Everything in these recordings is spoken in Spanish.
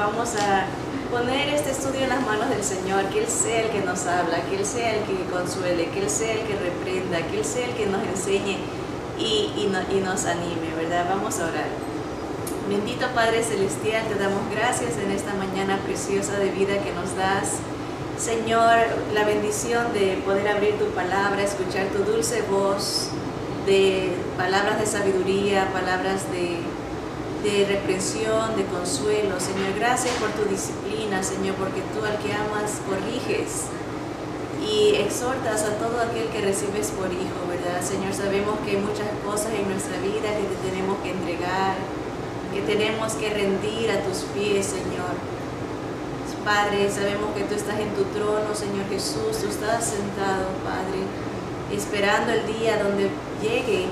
vamos a poner este estudio en las manos del Señor, que Él sea el que nos habla, que Él sea el que consuele, que Él sea el que reprenda, que Él sea el que nos enseñe y nos anime, ¿verdad? Vamos a orar. Bendito Padre Celestial, te damos gracias en esta mañana preciosa de vida que nos das. Señor, la bendición de poder abrir tu palabra, escuchar tu dulce voz, de palabras de sabiduría, palabras de reprensión, de consuelo. Señor, gracias por tu disciplina, Señor, porque tú al que amas corriges y exhortas a todo aquel que recibes por hijo, ¿verdad? Señor, sabemos que hay muchas cosas en nuestra vida que te tenemos que entregar, que tenemos que rendir a tus pies, Señor. Padre, sabemos que tú estás en tu trono, Señor Jesús, tú estás sentado, Padre, esperando el día donde llegue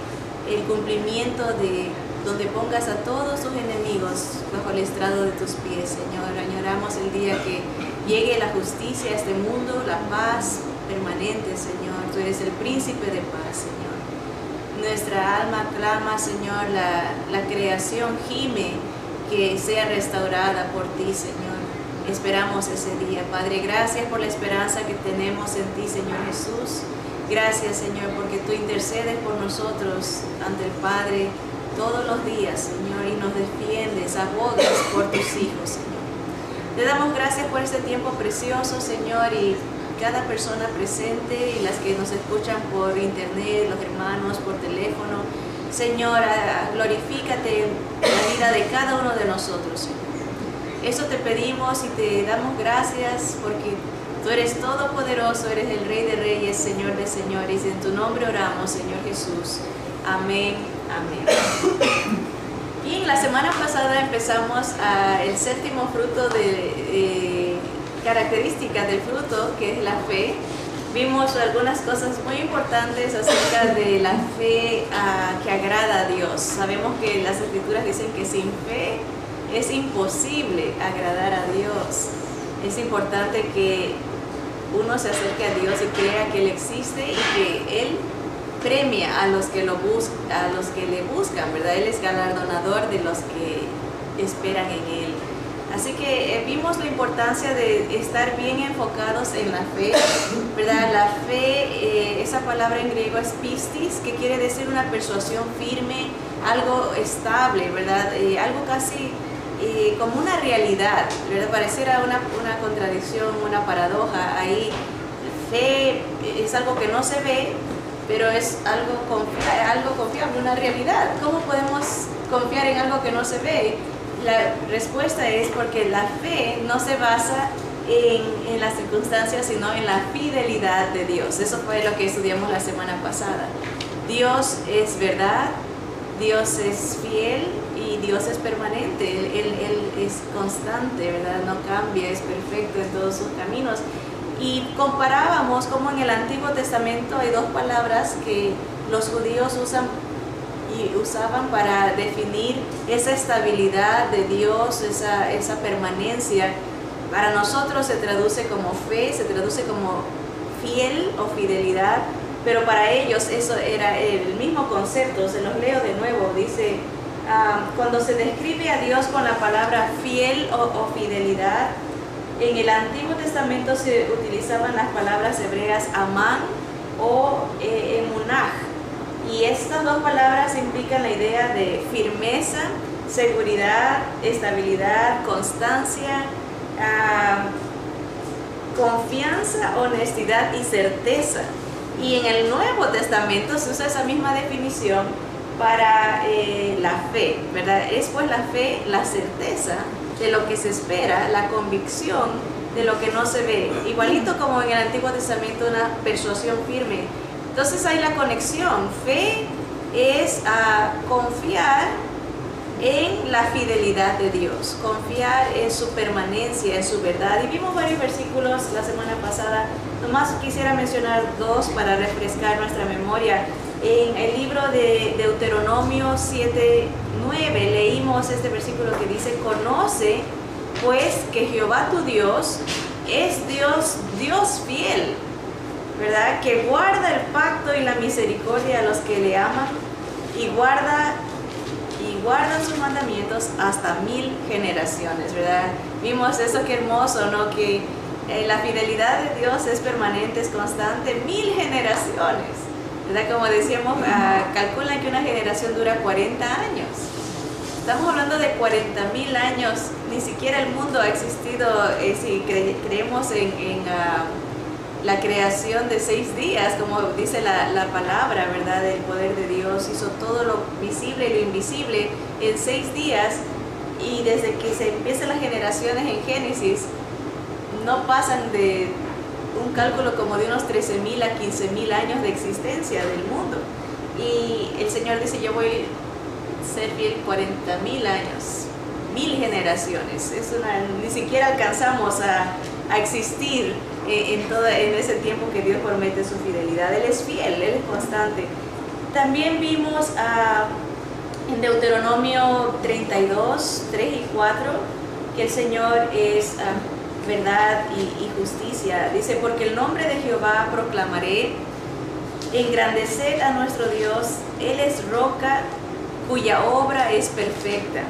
el cumplimiento de donde pongas a todos tus enemigos bajo el estrado de tus pies, Señor. Añoramos el día que llegue la justicia a este mundo, la paz permanente, Señor. Tú eres el príncipe de paz, Señor. Nuestra alma clama, Señor, la creación gime que sea restaurada por ti, Señor. Esperamos ese día, Padre. Gracias por la esperanza que tenemos en ti, Señor Jesús. Gracias, Señor, porque tú intercedes por nosotros ante el Padre todos los días, Señor, y nos defiendes, abogas por tus hijos, Señor. Te damos gracias por este tiempo precioso, Señor, y cada persona presente y las que nos escuchan por internet, los hermanos por teléfono. Señor, glorifícate en la vida de cada uno de nosotros, Señor. Eso te pedimos y te damos gracias porque tú eres todopoderoso, eres el Rey de Reyes, Señor de Señores. En tu nombre oramos, Señor Jesús. Amén, amén. Y la semana pasada empezamos el séptimo fruto de características del fruto, que es la fe. Vimos algunas cosas muy importantes acerca de la fe que agrada a Dios. Sabemos que las Escrituras dicen que sin fe es imposible agradar a Dios. Es importante que uno se acerque a Dios y crea que Él existe y que Él premia a los que le buscan, ¿verdad? Él es galardonador de los que esperan en Él. Así que vimos la importancia de estar bien enfocados en la fe, ¿verdad? La fe, esa palabra en griego es pistis, que quiere decir una persuasión firme, algo estable, ¿verdad? Algo casi como una realidad, ¿verdad? Pareciera una contradicción, una paradoja. Ahí fe es algo que no se ve, pero es algo confiable, una realidad. ¿Cómo podemos confiar en algo que no se ve? La respuesta es porque la fe no se basa en las circunstancias, sino en la fidelidad de Dios. Eso fue lo que estudiamos la semana pasada. Dios es verdad, Dios es fiel y Dios es permanente. Él es constante, ¿verdad? No cambia, es perfecto en todos sus caminos. Y comparábamos cómo en el Antiguo Testamento hay dos palabras que los judíos usaban para definir esa estabilidad de Dios, esa permanencia. Para nosotros se traduce como fe, se traduce como fiel o fidelidad, pero para ellos eso era el mismo concepto. Se los leo de nuevo. Dice, cuando se describe a Dios con la palabra fiel o fidelidad, en el Antiguo Testamento se utilizaban las palabras hebreas amán o emunaj. Y estas dos palabras implican la idea de firmeza, seguridad, estabilidad, constancia, confianza, honestidad y certeza. Y en el Nuevo Testamento se usa esa misma definición para la fe, ¿verdad? Es pues la fe, la certeza de lo que se espera, la convicción de lo que no se ve. Igualito como en el Antiguo Testamento, una persuasión firme. Entonces hay la conexión. Fe es confiar en la fidelidad de Dios, confiar en su permanencia, en su verdad. Y vimos varios versículos la semana pasada. Nomás quisiera mencionar dos para refrescar nuestra memoria. En el libro de Deuteronomio 7:9 leímos este versículo que dice: conoce pues que Jehová tu Dios es Dios fiel, ¿verdad? Que guarda el pacto y la misericordia a los que le aman y guarda guardan sus mandamientos hasta 1000 generaciones, ¿verdad? Vimos eso, qué hermoso, ¿no? Que la fidelidad de Dios es permanente, es constante, 1000 generaciones, ¿verdad? Como decíamos, calculan que una generación dura 40 años. Estamos hablando de 40.000 años, ni siquiera el mundo ha existido, si creemos en la creación de 6 días, como dice la palabra, ¿verdad? El poder de Dios hizo todo lo visible y lo invisible en 6 días, y desde que se empiezan las generaciones en Génesis, no pasan de un cálculo como de unos 13.000 a 15.000 años de existencia del mundo. Y el Señor dice, yo voy a ser fiel 40.000 años, 1000 generaciones. Ni siquiera alcanzamos a existir en ese tiempo que Dios promete su fidelidad. Él es fiel, Él es constante. También vimos en Deuteronomio 32, 3 y 4, que el Señor es verdad y justicia. Dice, porque el nombre de Jehová proclamaré, engrandeced a nuestro Dios, Él es roca cuya obra es perfecta,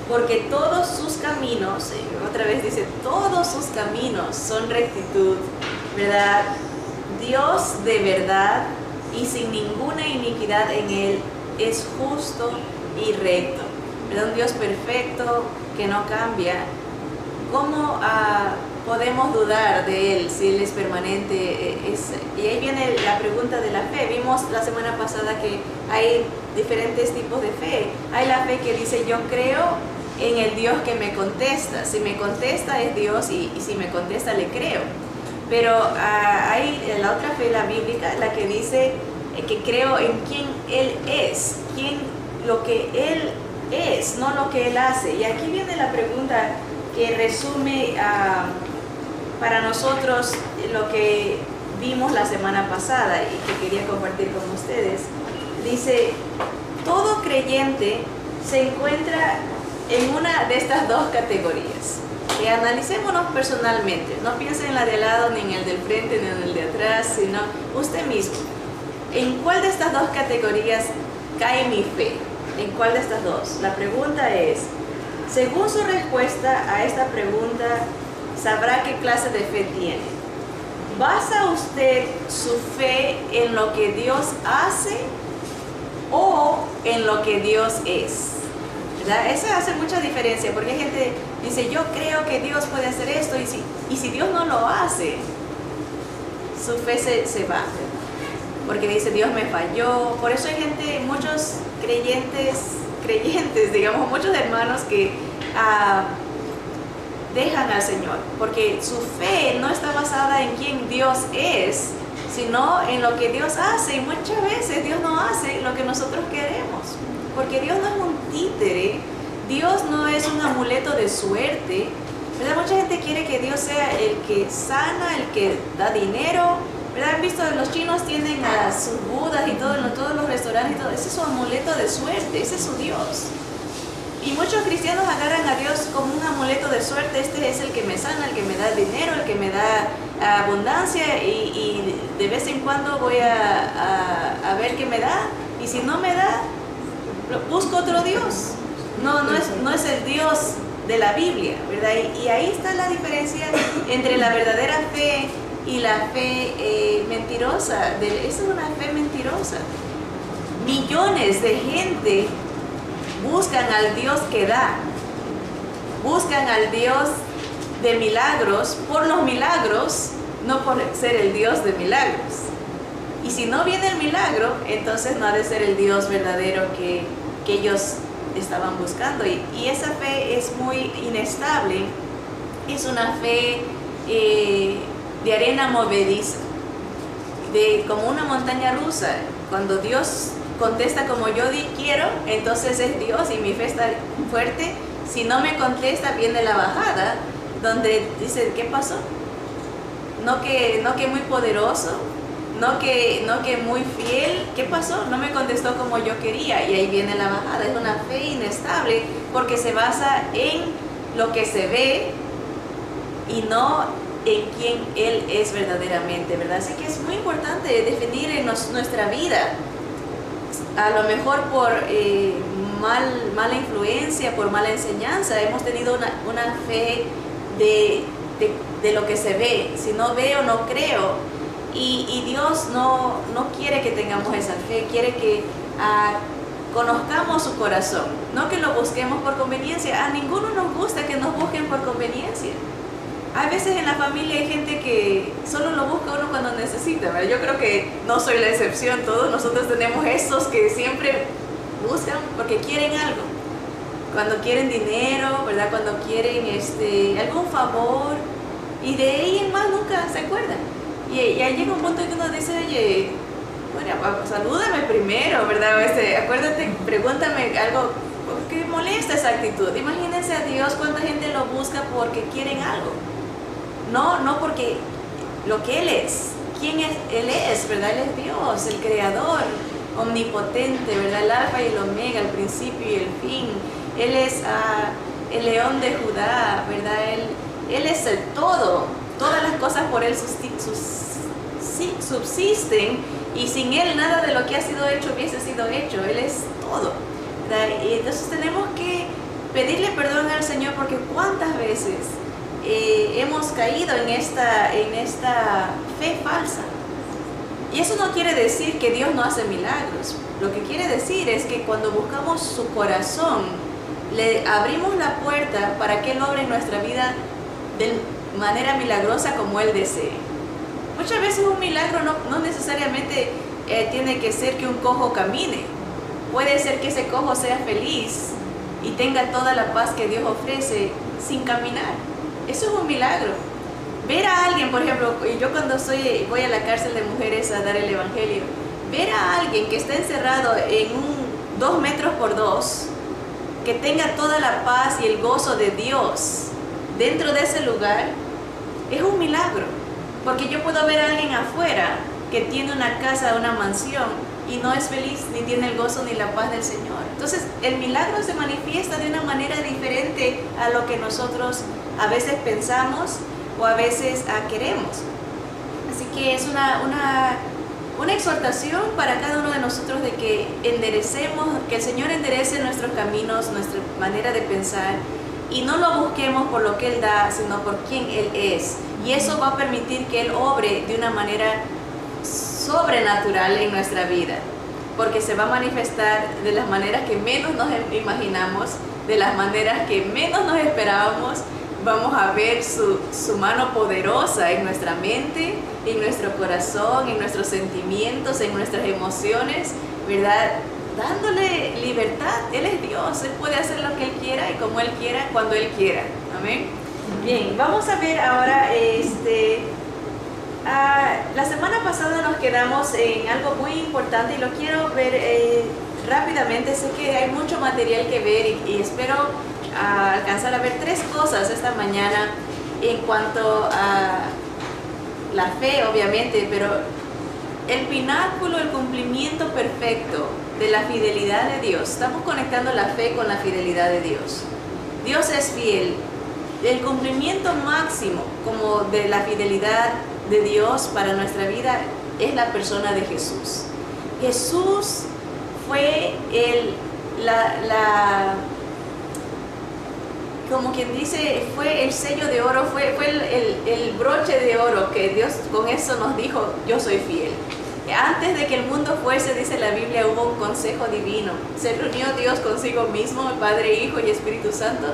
porque todos sus caminos, otra vez dice, todos sus caminos son rectitud, ¿verdad? Dios de verdad y sin ninguna iniquidad en Él, es justo y recto, ¿verdad? Un Dios perfecto que no cambia. ¿Cómo podemos dudar de Él si Él es permanente? Y ahí viene la pregunta de la fe. Vimos la semana pasada que hay diferentes tipos de fe. Hay la fe que dice, yo creo en el Dios que me contesta. Si me contesta es Dios, y si me contesta le creo. Pero hay la otra fe, la bíblica, la que dice que creo en quién Él es, lo que Él es, no lo que Él hace. Y aquí viene la pregunta que resume para nosotros lo que vimos la semana pasada y que quería compartir con ustedes. Dice, todo creyente se encuentra en una de estas dos categorías. Analicémonos personalmente, no piensen en la de al lado, ni en el del frente, ni en el de atrás, sino usted mismo. ¿En cuál de estas dos categorías cae mi fe? ¿En cuál de estas dos? La pregunta es, según su respuesta a esta pregunta, sabrá qué clase de fe tiene. ¿Basa usted su fe en lo que Dios hace o en lo que Dios es? ¿Verdad? Eso hace mucha diferencia, porque hay gente que dice, yo creo que Dios puede hacer esto, y si Dios no lo hace, su fe se va, porque dice, Dios me falló. Por eso hay gente, muchos creyentes, digamos, muchos hermanos que dejan al Señor, porque su fe no está basada en quién Dios es, sino en lo que Dios hace. Y muchas veces Dios no hace lo que nosotros queremos, porque Dios no es un títere, Dios no es un amuleto de suerte, ¿verdad? Mucha gente quiere que Dios sea el que sana, el que da dinero, ¿verdad? Han visto, los chinos tienen a sus budas y todo, en todos los restaurantes y todo. Ese es su amuleto de suerte, ese es su Dios. Y muchos cristianos agarran a Dios como un amuleto de suerte. Este es el que me sana, el que me da dinero, el que me da abundancia, y de vez en cuando voy a ver qué me da, y si no me da, busco otro Dios. No es el Dios de la Biblia, ¿verdad? Y ahí está la diferencia entre la verdadera fe y la fe mentirosa. Esa es una fe mentirosa. Millones de gente buscan al Dios que da, buscan al Dios de milagros por los milagros, no por ser el Dios de milagros. Y si no viene el milagro, entonces no ha de ser el Dios verdadero que ellos estaban buscando. Y esa fe es muy inestable, es una fe de arena movediza, como una montaña rusa. Cuando Dios contesta como yo quiero, entonces es Dios y mi fe está fuerte. Si no me contesta, viene la bajada, donde dice, ¿qué pasó? No que muy poderoso, no que muy fiel, ¿qué pasó? No me contestó como yo quería, y ahí viene la bajada. Es una fe inestable porque se basa en lo que se ve y no en quién Él es verdaderamente, ¿verdad? Así que es muy importante definir en nuestra vida, a lo mejor por mala influencia, por mala enseñanza. Hemos tenido una fe de lo que se ve. Si no veo, no creo. Y Dios no quiere que tengamos esa fe, quiere que conozcamos su corazón, no que lo busquemos por conveniencia. A ninguno nos gusta que nos busquen por conveniencia. Hay veces en la familia hay gente que solo lo busca uno cuando necesita, ¿verdad? Yo creo que no soy la excepción, todos nosotros tenemos esos que siempre buscan porque quieren algo. Cuando quieren dinero, ¿verdad? Cuando quieren algún favor, y de ahí en más nunca se acuerdan. Y ahí llega un punto en que uno dice, oye, bueno, salúdame primero, ¿verdad? Acuérdate, pregúntame algo, porque molesta esa actitud. Imagínense a Dios, cuánta gente lo busca porque quieren algo. No porque lo que Él es. ¿Quién es? Él es, ¿verdad? Él es Dios, el creador, omnipotente, ¿verdad? El alfa y el omega, el principio y el fin. Él es el león de Judá, ¿verdad? Él es el todo. Todas las cosas por Él subsisten, y sin Él nada de lo que ha sido hecho hubiese sido hecho. Él es todo, ¿verdad? Y entonces tenemos que pedirle perdón al Señor, porque cuántas veces hemos caído en esta fe falsa. Y eso no quiere decir que Dios no hace milagros. Lo que quiere decir es que cuando buscamos su corazón, le abrimos la puerta para que Él obre en nuestra vida de manera milagrosa como Él desee. Muchas veces un milagro no necesariamente tiene que ser que un cojo camine. Puede ser que ese cojo sea feliz y tenga toda la paz que Dios ofrece sin caminar. Eso es un milagro. Ver a alguien, por ejemplo, yo cuando voy a la cárcel de mujeres a dar el evangelio, ver a alguien que está encerrado en un 2 metros por 2, que tenga toda la paz y el gozo de Dios dentro de ese lugar, es un milagro. Porque yo puedo ver a alguien afuera que tiene una casa, una mansión, y no es feliz, ni tiene el gozo ni la paz del Señor. Entonces el milagro se manifiesta de una manera diferente a lo que nosotros a veces pensamos o a veces queremos. Así que es una exhortación para cada uno de nosotros de que enderecemos, que el Señor enderece nuestros caminos, nuestra manera de pensar, y no lo busquemos por lo que Él da, sino por quién Él es. Y eso va a permitir que Él obre de una manera sobrenatural en nuestra vida, porque se va a manifestar de las maneras que menos nos imaginamos, de las maneras que menos nos esperábamos. Vamos a ver su mano poderosa en nuestra mente, en nuestro corazón, en nuestros sentimientos, en nuestras emociones, ¿verdad? Dándole libertad. Él es Dios, Él puede hacer lo que Él quiera y como Él quiera, cuando Él quiera. Amén. Bien, vamos a ver ahora, la semana pasada nos quedamos en algo muy importante y lo quiero ver rápidamente. Sé que hay mucho material que ver y espero alcanzar a ver 3 cosas esta mañana en cuanto a la fe, obviamente, pero el pináculo, el cumplimiento perfecto de la fidelidad de Dios. Estamos conectando la fe con la fidelidad de Dios. Dios es fiel. El cumplimiento máximo como de la fidelidad de Dios para nuestra vida es la persona de Jesús. Jesús fue como quien dice, fue el sello de oro, fue el broche de oro que Dios con eso nos dijo, yo soy fiel. Antes de que el mundo fuese, dice la Biblia, hubo un consejo divino. Se reunió Dios consigo mismo, el Padre, Hijo y Espíritu Santo,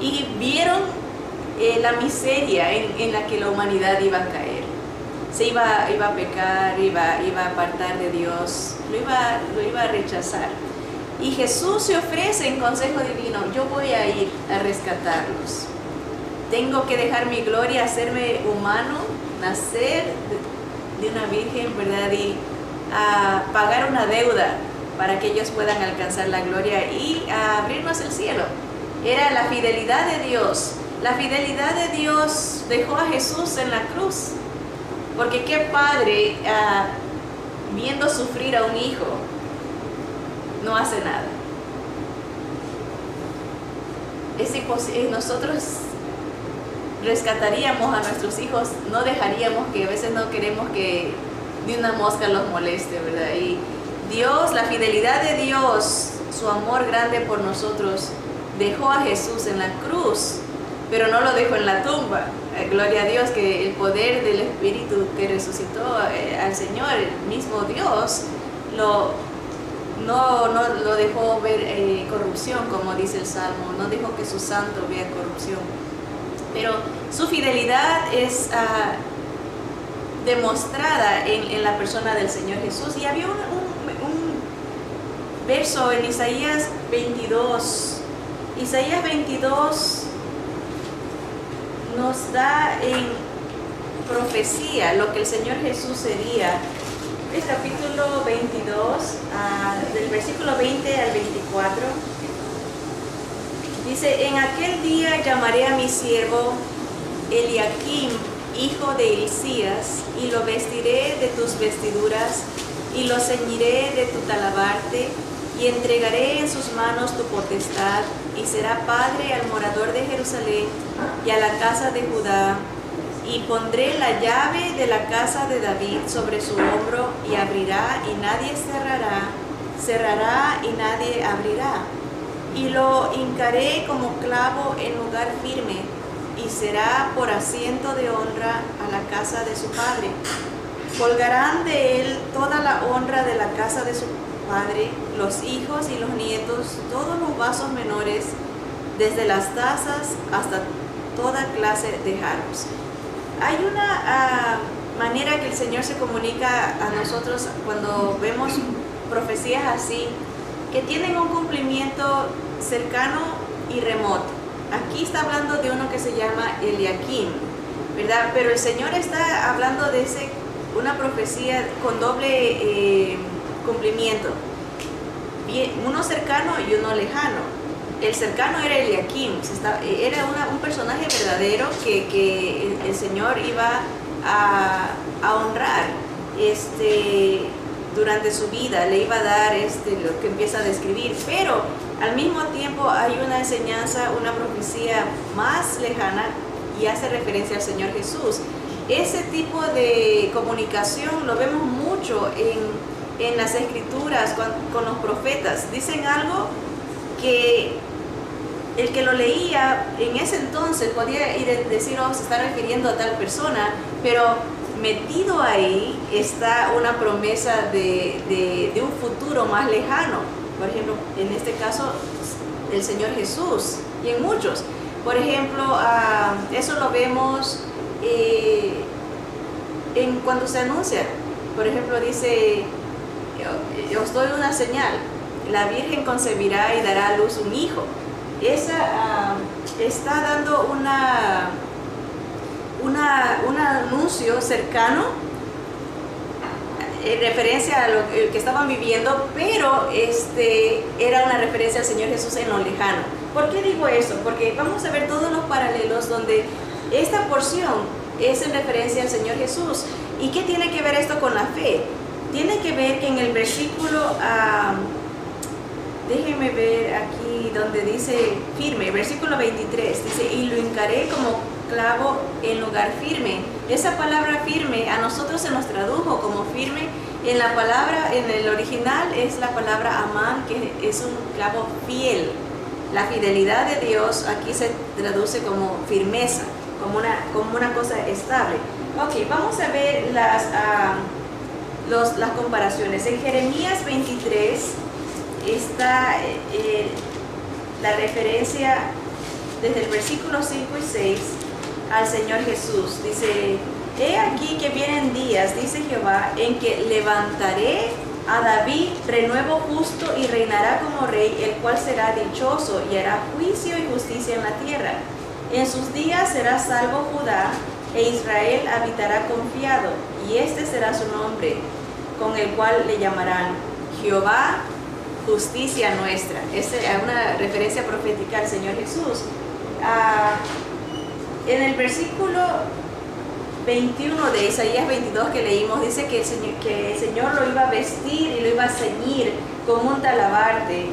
y vieron la miseria en la que la humanidad iba a caer. Se iba a pecar, iba a apartar de Dios, lo iba a rechazar. Y Jesús se ofrece en consejo divino, yo voy a ir a rescatarlos. Tengo que dejar mi gloria, hacerme humano, nacer de una virgen, ¿verdad? Y pagar una deuda para que ellos puedan alcanzar la gloria y abrirnos el cielo. Era la fidelidad de Dios. La fidelidad de Dios dejó a Jesús en la cruz. Porque qué padre, viendo sufrir a un hijo, no hace nada. Es imposible. Nosotros rescataríamos a nuestros hijos, no dejaríamos, que a veces no queremos que ni una mosca los moleste, ¿verdad? Y Dios, la fidelidad de Dios su amor grande por nosotros, dejó a Jesús en la cruz, pero no lo dejó en la tumba. Gloria a Dios que el poder del Espíritu que resucitó al Señor, el mismo Dios, no lo dejó ver corrupción, como dice el Salmo, no dejó que su santo vea corrupción. Pero su fidelidad es demostrada en la persona del Señor Jesús. Y había un verso en Isaías 22. Isaías 22 nos da en profecía lo que el Señor Jesús sería. El capítulo 22, del versículo 20 al 24, dice: en aquel día llamaré a mi siervo Eliakim, hijo de Hilcías, y lo vestiré de tus vestiduras, y lo ceñiré de tu talabarte, y entregaré en sus manos tu potestad, y será padre al morador de Jerusalén y a la casa de Judá. Y pondré la llave de la casa de David sobre su hombro, y abrirá y nadie cerrará, cerrará y nadie abrirá. Y lo hincaré como clavo en lugar firme, y será por asiento de honra a la casa de su padre. Colgarán de él toda la honra de la casa de su padre, los hijos y los nietos, todos los vasos menores, desde las tazas hasta toda clase de jarros. Hay una manera que el Señor se comunica a nosotros cuando vemos profecías así, que tienen un cumplimiento cercano y remoto. Aquí está hablando de uno que se llama Eliakim, ¿verdad? Pero el Señor está hablando de una profecía con doble cumplimiento, uno cercano y uno lejano. El cercano era Eliakim, era un personaje verdadero que el Señor iba a honrar durante su vida, le iba a dar lo que empieza a describir, pero al mismo tiempo hay una enseñanza, una profecía más lejana y hace referencia al Señor Jesús. Ese tipo de comunicación lo vemos mucho en las Escrituras con los profetas. Dicen algo que el que lo leía en ese entonces podía ir a decir: oh, se está refiriendo a tal persona, pero metido ahí está una promesa de un futuro más lejano. Por ejemplo, en este caso, el Señor Jesús, y en muchos. Por ejemplo, eso lo vemos cuando se anuncia. Por ejemplo, dice: os doy una señal, la Virgen concebirá y dará a luz un hijo. Esa está dando un anuncio cercano en referencia a lo que estaban viviendo, pero era una referencia al Señor Jesús en lo lejano. ¿Por qué digo eso? Porque vamos a ver todos los paralelos donde esta porción es en referencia al Señor Jesús. ¿Y qué tiene que ver esto con la fe? Tiene que ver que en el versículo, déjenme ver aquí donde dice firme, versículo 23, dice: y lo hincaré como clavo en lugar firme. Esa palabra firme a nosotros se nos tradujo como firme. En la palabra, en el original, es la palabra amán, que es un clavo fiel. La fidelidad de Dios aquí se traduce como firmeza, como una cosa estable. Ok, vamos a ver las comparaciones. En Jeremías 23 está la referencia desde el versículo 5 y 6 al Señor Jesús. Dice: he aquí que vienen días, dice Jehová, en que levantaré a David renuevo justo y reinará como rey, el cual será dichoso y hará juicio y justicia en la tierra. En sus días será salvo Judá, e Israel habitará confiado, y este será su nombre, con el cual le llamarán Jehová, justicia nuestra. Esa es una referencia profética al Señor Jesús. En el versículo 21 de Isaías 22 que leímos, dice que el Señor lo iba a vestir y lo iba a ceñir con un talabarte.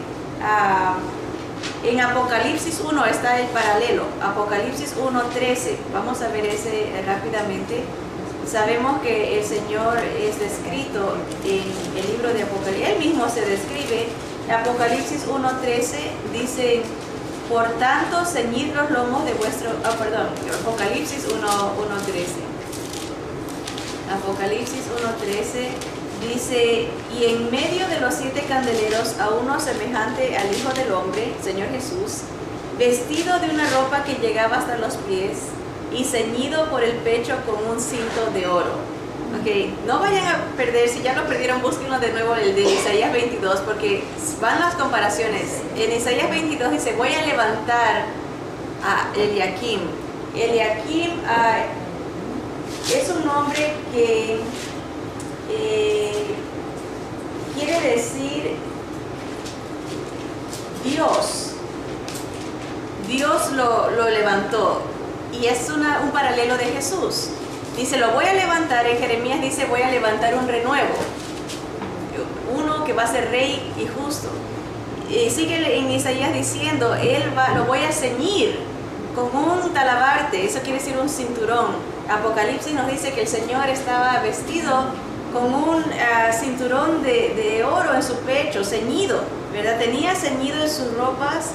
En Apocalipsis 1 está el paralelo, Apocalipsis 1:13. Vamos a ver ese rápidamente. Sabemos que el Señor es descrito en el libro de Apocalipsis, Él mismo se describe, Apocalipsis 1:13 dice, por tanto, ceñid los lomos de vuestro... Apocalipsis 1:13. Apocalipsis 1:13 dice, y en medio de los 7 candeleros a uno semejante al Hijo del Hombre, Señor Jesús, vestido de una ropa que llegaba hasta los pies y ceñido por el pecho con un cinto de oro. Ok, no vayan a perder, si ya lo perdieron, búsquenlo de nuevo el de Isaías 22, porque van las comparaciones. En Isaías 22 dice, voy a levantar a Eliakim. Eliakim es un nombre que quiere decir Dios. Dios lo levantó, y es un paralelo de Jesús. Dice, lo voy a levantar. En Jeremías dice, voy a levantar un renuevo, uno que va a ser rey y justo. Y sigue en Isaías diciendo, lo voy a ceñir con un talabarte, eso quiere decir un cinturón. Apocalipsis nos dice que el Señor estaba vestido con un cinturón de oro en su pecho, ceñido, ¿verdad? Tenía ceñido en sus ropas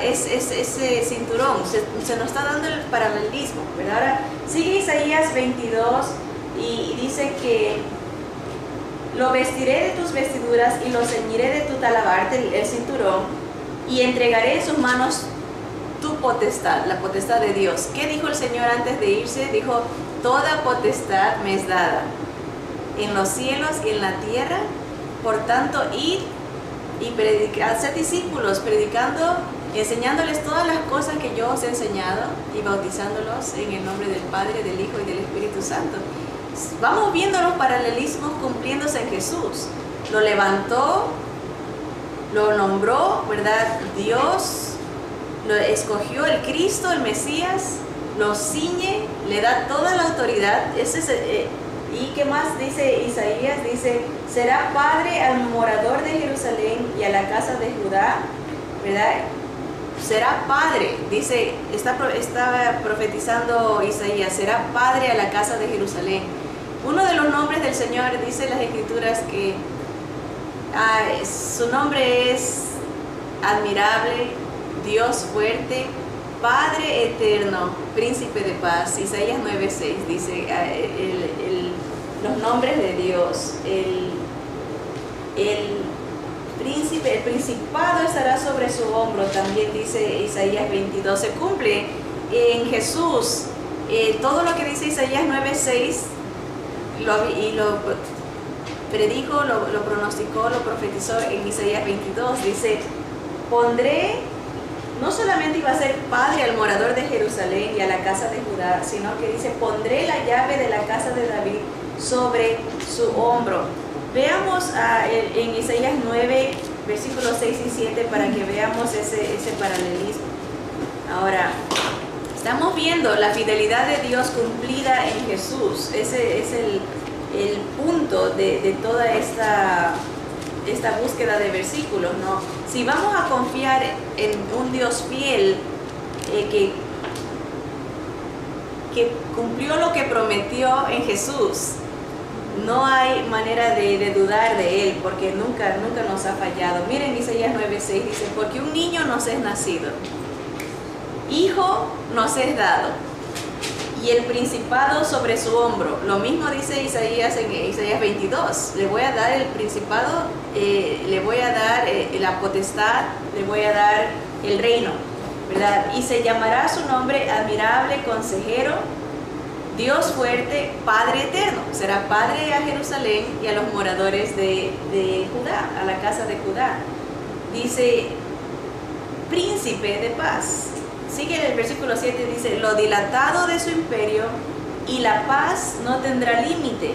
ese cinturón. Se nos está dando el paralelismo, ¿verdad? Ahora sigue Isaías 22 y dice que lo vestiré de tus vestiduras y lo ceñiré de tu talabarte, el cinturón, y entregaré en sus manos tu potestad, la potestad de Dios. ¿Qué dijo el Señor antes de irse? Dijo, toda potestad me es dada en los cielos y en la tierra, por tanto, id y predicad, sed discípulos, predicando, enseñándoles todas las cosas que yo os he enseñado y bautizándolos en el nombre del Padre, del Hijo y del Espíritu Santo. Vamos viendo los paralelismos cumpliéndose en Jesús. Lo levantó, lo nombró, ¿verdad? Dios lo escogió, el Cristo, el Mesías, lo ciñe, le da toda la autoridad. ¿Y qué más dice Isaías? Dice, será padre al morador de Jerusalén y a la casa de Judá, ¿verdad? Será padre, dice, está profetizando Isaías, será padre a la casa de Jerusalén. Uno de los nombres del Señor, dice las Escrituras, que su nombre es admirable, Dios fuerte, Padre eterno, príncipe de paz. Isaías 9:6 dice los nombres de Dios. El principado estará sobre su hombro, también dice Isaías 22. Se cumple en Jesús todo lo que dice Isaías 9:6, lo predijo, lo pronosticó, lo profetizó en Isaías 22. Dice, no solamente iba a ser padre al morador de Jerusalén y a la casa de Judá, sino que dice, pondré la llave de la casa de David sobre su hombro. Veamos en Isaías 9, versículos 6 y 7 para que veamos ese paralelismo. Ahora, estamos viendo la fidelidad de Dios cumplida en Jesús. Ese es el punto de toda esta búsqueda de versículos, ¿no? Si vamos a confiar en un Dios fiel que cumplió lo que prometió en Jesús, no hay manera de dudar de Él, porque nunca nos ha fallado. Miren Isaías 9:6, dice, porque un niño nos es nacido, hijo nos es dado, y el principado sobre su hombro. Lo mismo dice Isaías en Isaías 22. Le voy a dar el principado, le voy a dar la potestad, le voy a dar el reino, ¿verdad? Y se llamará su nombre admirable, consejero, Dios fuerte, Padre eterno. Será padre a Jerusalén y a los moradores de Judá, a la casa de Judá. Dice, príncipe de paz. Sigue en el versículo 7, dice, lo dilatado de su imperio y la paz no tendrá límite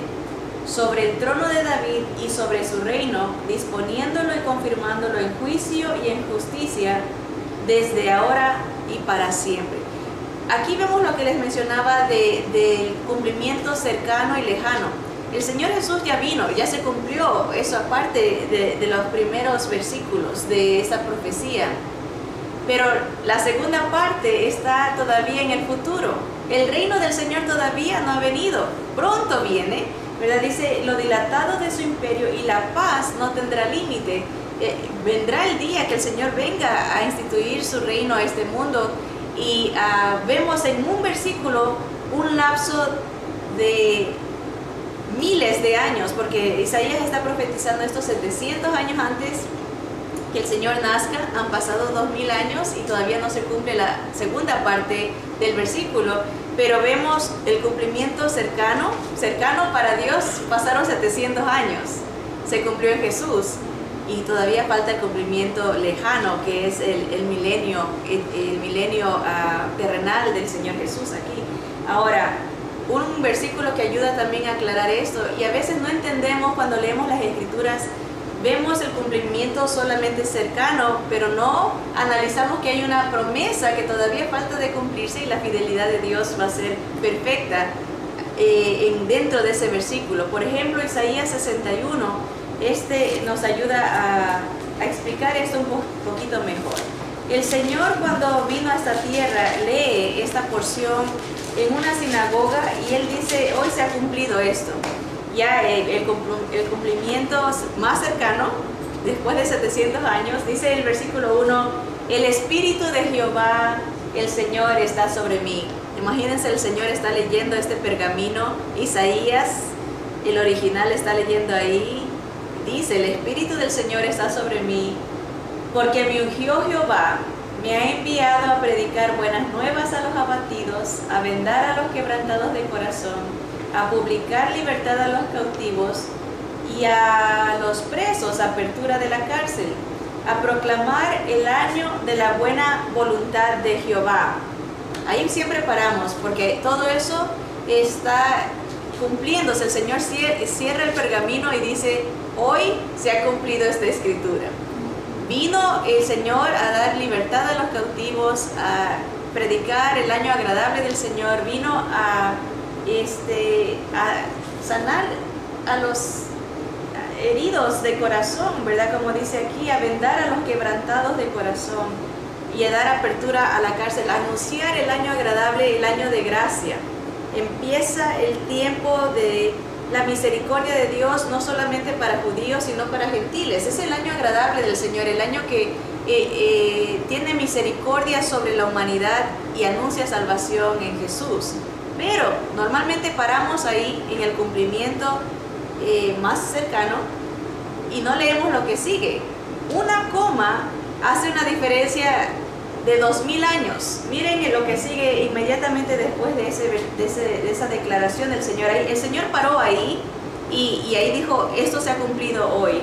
sobre el trono de David y sobre su reino, disponiéndolo y confirmándolo en juicio y en justicia desde ahora y para siempre. Aquí vemos lo que les mencionaba del cumplimiento cercano y lejano. El Señor Jesús ya vino, ya se cumplió eso, aparte de los primeros versículos de esa profecía. Pero la segunda parte está todavía en el futuro. El reino del Señor todavía no ha venido, pronto viene, ¿verdad? Dice, lo dilatado de su imperio y la paz no tendrá límite vendrá el día que el Señor venga a instituir su reino a este mundo, y vemos en un versículo un lapso de miles de años, porque Isaías está profetizando estos 700 años antes que el Señor nazca. Han pasado 2000 años y todavía no se cumple la segunda parte del versículo, pero vemos el cumplimiento cercano para Dios. Pasaron 700 años, se cumplió en Jesús, y todavía falta el cumplimiento lejano, que es el milenio terrenal del Señor Jesús aquí. Ahora, un versículo que ayuda también a aclarar esto, y a veces no entendemos cuando leemos las Escrituras, vemos el cumplimiento solamente cercano, pero no analizamos que hay una promesa que todavía falta de cumplirse, y la fidelidad de Dios va a ser perfecta dentro de ese versículo. Por ejemplo, Isaías 61, nos ayuda a explicar esto un poquito mejor. El Señor, cuando vino a esta tierra, lee esta porción en una sinagoga, y Él dice: hoy se ha cumplido esto. Ya el cumplimiento más cercano, después de 700 años, dice el versículo 1: el Espíritu de Jehová, el Señor, está sobre mí. Imagínense, el Señor está leyendo este pergamino. Isaías, el original, está leyendo ahí. Dice: el Espíritu del Señor está sobre mí, porque me ungió Jehová, me ha enviado a predicar buenas nuevas a los abatidos, a vendar a los quebrantados de corazón, a publicar libertad a los cautivos y a los presos apertura de la cárcel, a proclamar el año de la buena voluntad de Jehová. Ahí siempre paramos, porque todo eso está cumpliéndose. El Señor cierra el pergamino y dice: hoy se ha cumplido esta escritura. Vino el Señor a dar libertad a los cautivos, a predicar el año agradable del Señor. Vino a sanar a los heridos de corazón, ¿verdad? Como dice aquí, a vendar a los quebrantados de corazón y a dar apertura a la cárcel, a anunciar el año agradable, el año de gracia. Empieza el tiempo de la misericordia de Dios, no solamente para judíos, sino para gentiles. Es el año agradable del Señor, el año que tiene misericordia sobre la humanidad y anuncia salvación en Jesús. Pero normalmente paramos ahí en el cumplimiento más cercano y no leemos lo que sigue. Una coma hace una diferencia de 2000 años. Miren lo que sigue inmediatamente después de esa declaración del Señor. El Señor paró ahí y ahí dijo: esto se ha cumplido hoy.